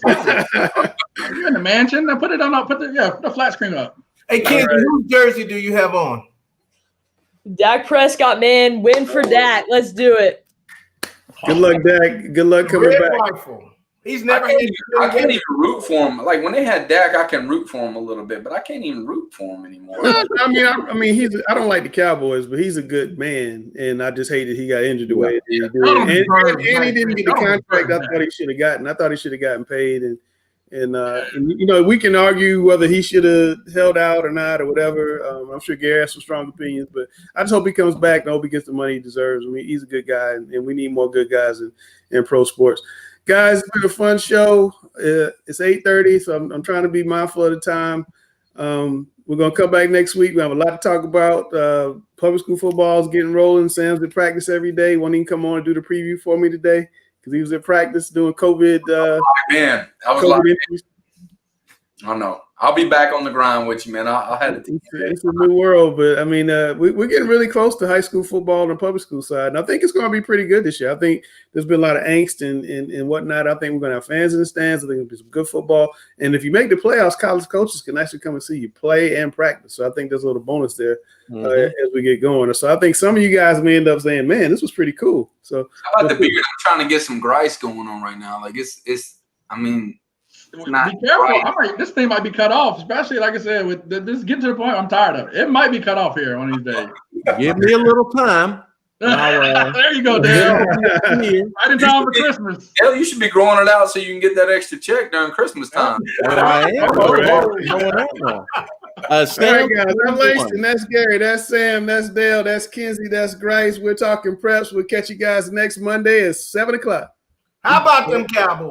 You're in the mansion. Now put the flat screen up. Hey, Kenzie, whose jersey do you have on? Dak Prescott, man, win for Dak. Let's do it. Good luck, Dak. Good luck coming back. Rifle. He's I never. can't even root for him. Like when they had Dak, I can root for him a little bit, but I can't even root for him anymore. I mean, I don't like the Cowboys, but he's a good man, and I just hated he got injured the way he did. And he didn't get the contract I thought he should have gotten. I thought he should have gotten paid, and you know, we can argue whether he should have held out or not or whatever. I'm sure Gary has some strong opinions, but I just hope he comes back and hope he gets the money he deserves. I mean, he's a good guy, and we need more good guys in pro sports. Guys, it's been a fun show. It's 8:30, so I'm trying to be mindful of the time. We're going to come back next week. We have a lot to talk about. Public school football is getting rolling. Sam's at practice every day. Won't even come on and do the preview for me today because he was at practice doing COVID. Man, I was COVID like, I know. I'll be back on the grind with you, man. I'll have to. It's a new world, but I mean, we're getting really close to high school football on the public school side, and I think it's going to be pretty good this year. I think there's been a lot of angst and whatnot. I think we're going to have fans in the stands. I think it'll be some good football, and if you make the playoffs, college coaches can actually come and see you play and practice. So I think there's a little bonus there as we get going. So I think some of you guys may end up saying, "Man, this was pretty cool." So how about the beard? I'm trying to get some GRICE going on right now. Like it's. I mean. Be careful. This thing might be cut off, especially like I said, with this getting to the point I'm tired of it. It might be cut off here one of these days. Give me a little time. There you go, Dale. Right in time for Christmas. Hell, you should be growing it out so you can get that extra check during Christmas time. I am. Sam, guys, I'm Langston. That's Gary. That's Sam. That's Dale. That's Kenzie. That's Grice. We're talking preps. We'll catch you guys next Monday at 7:00. How about them Cowboys?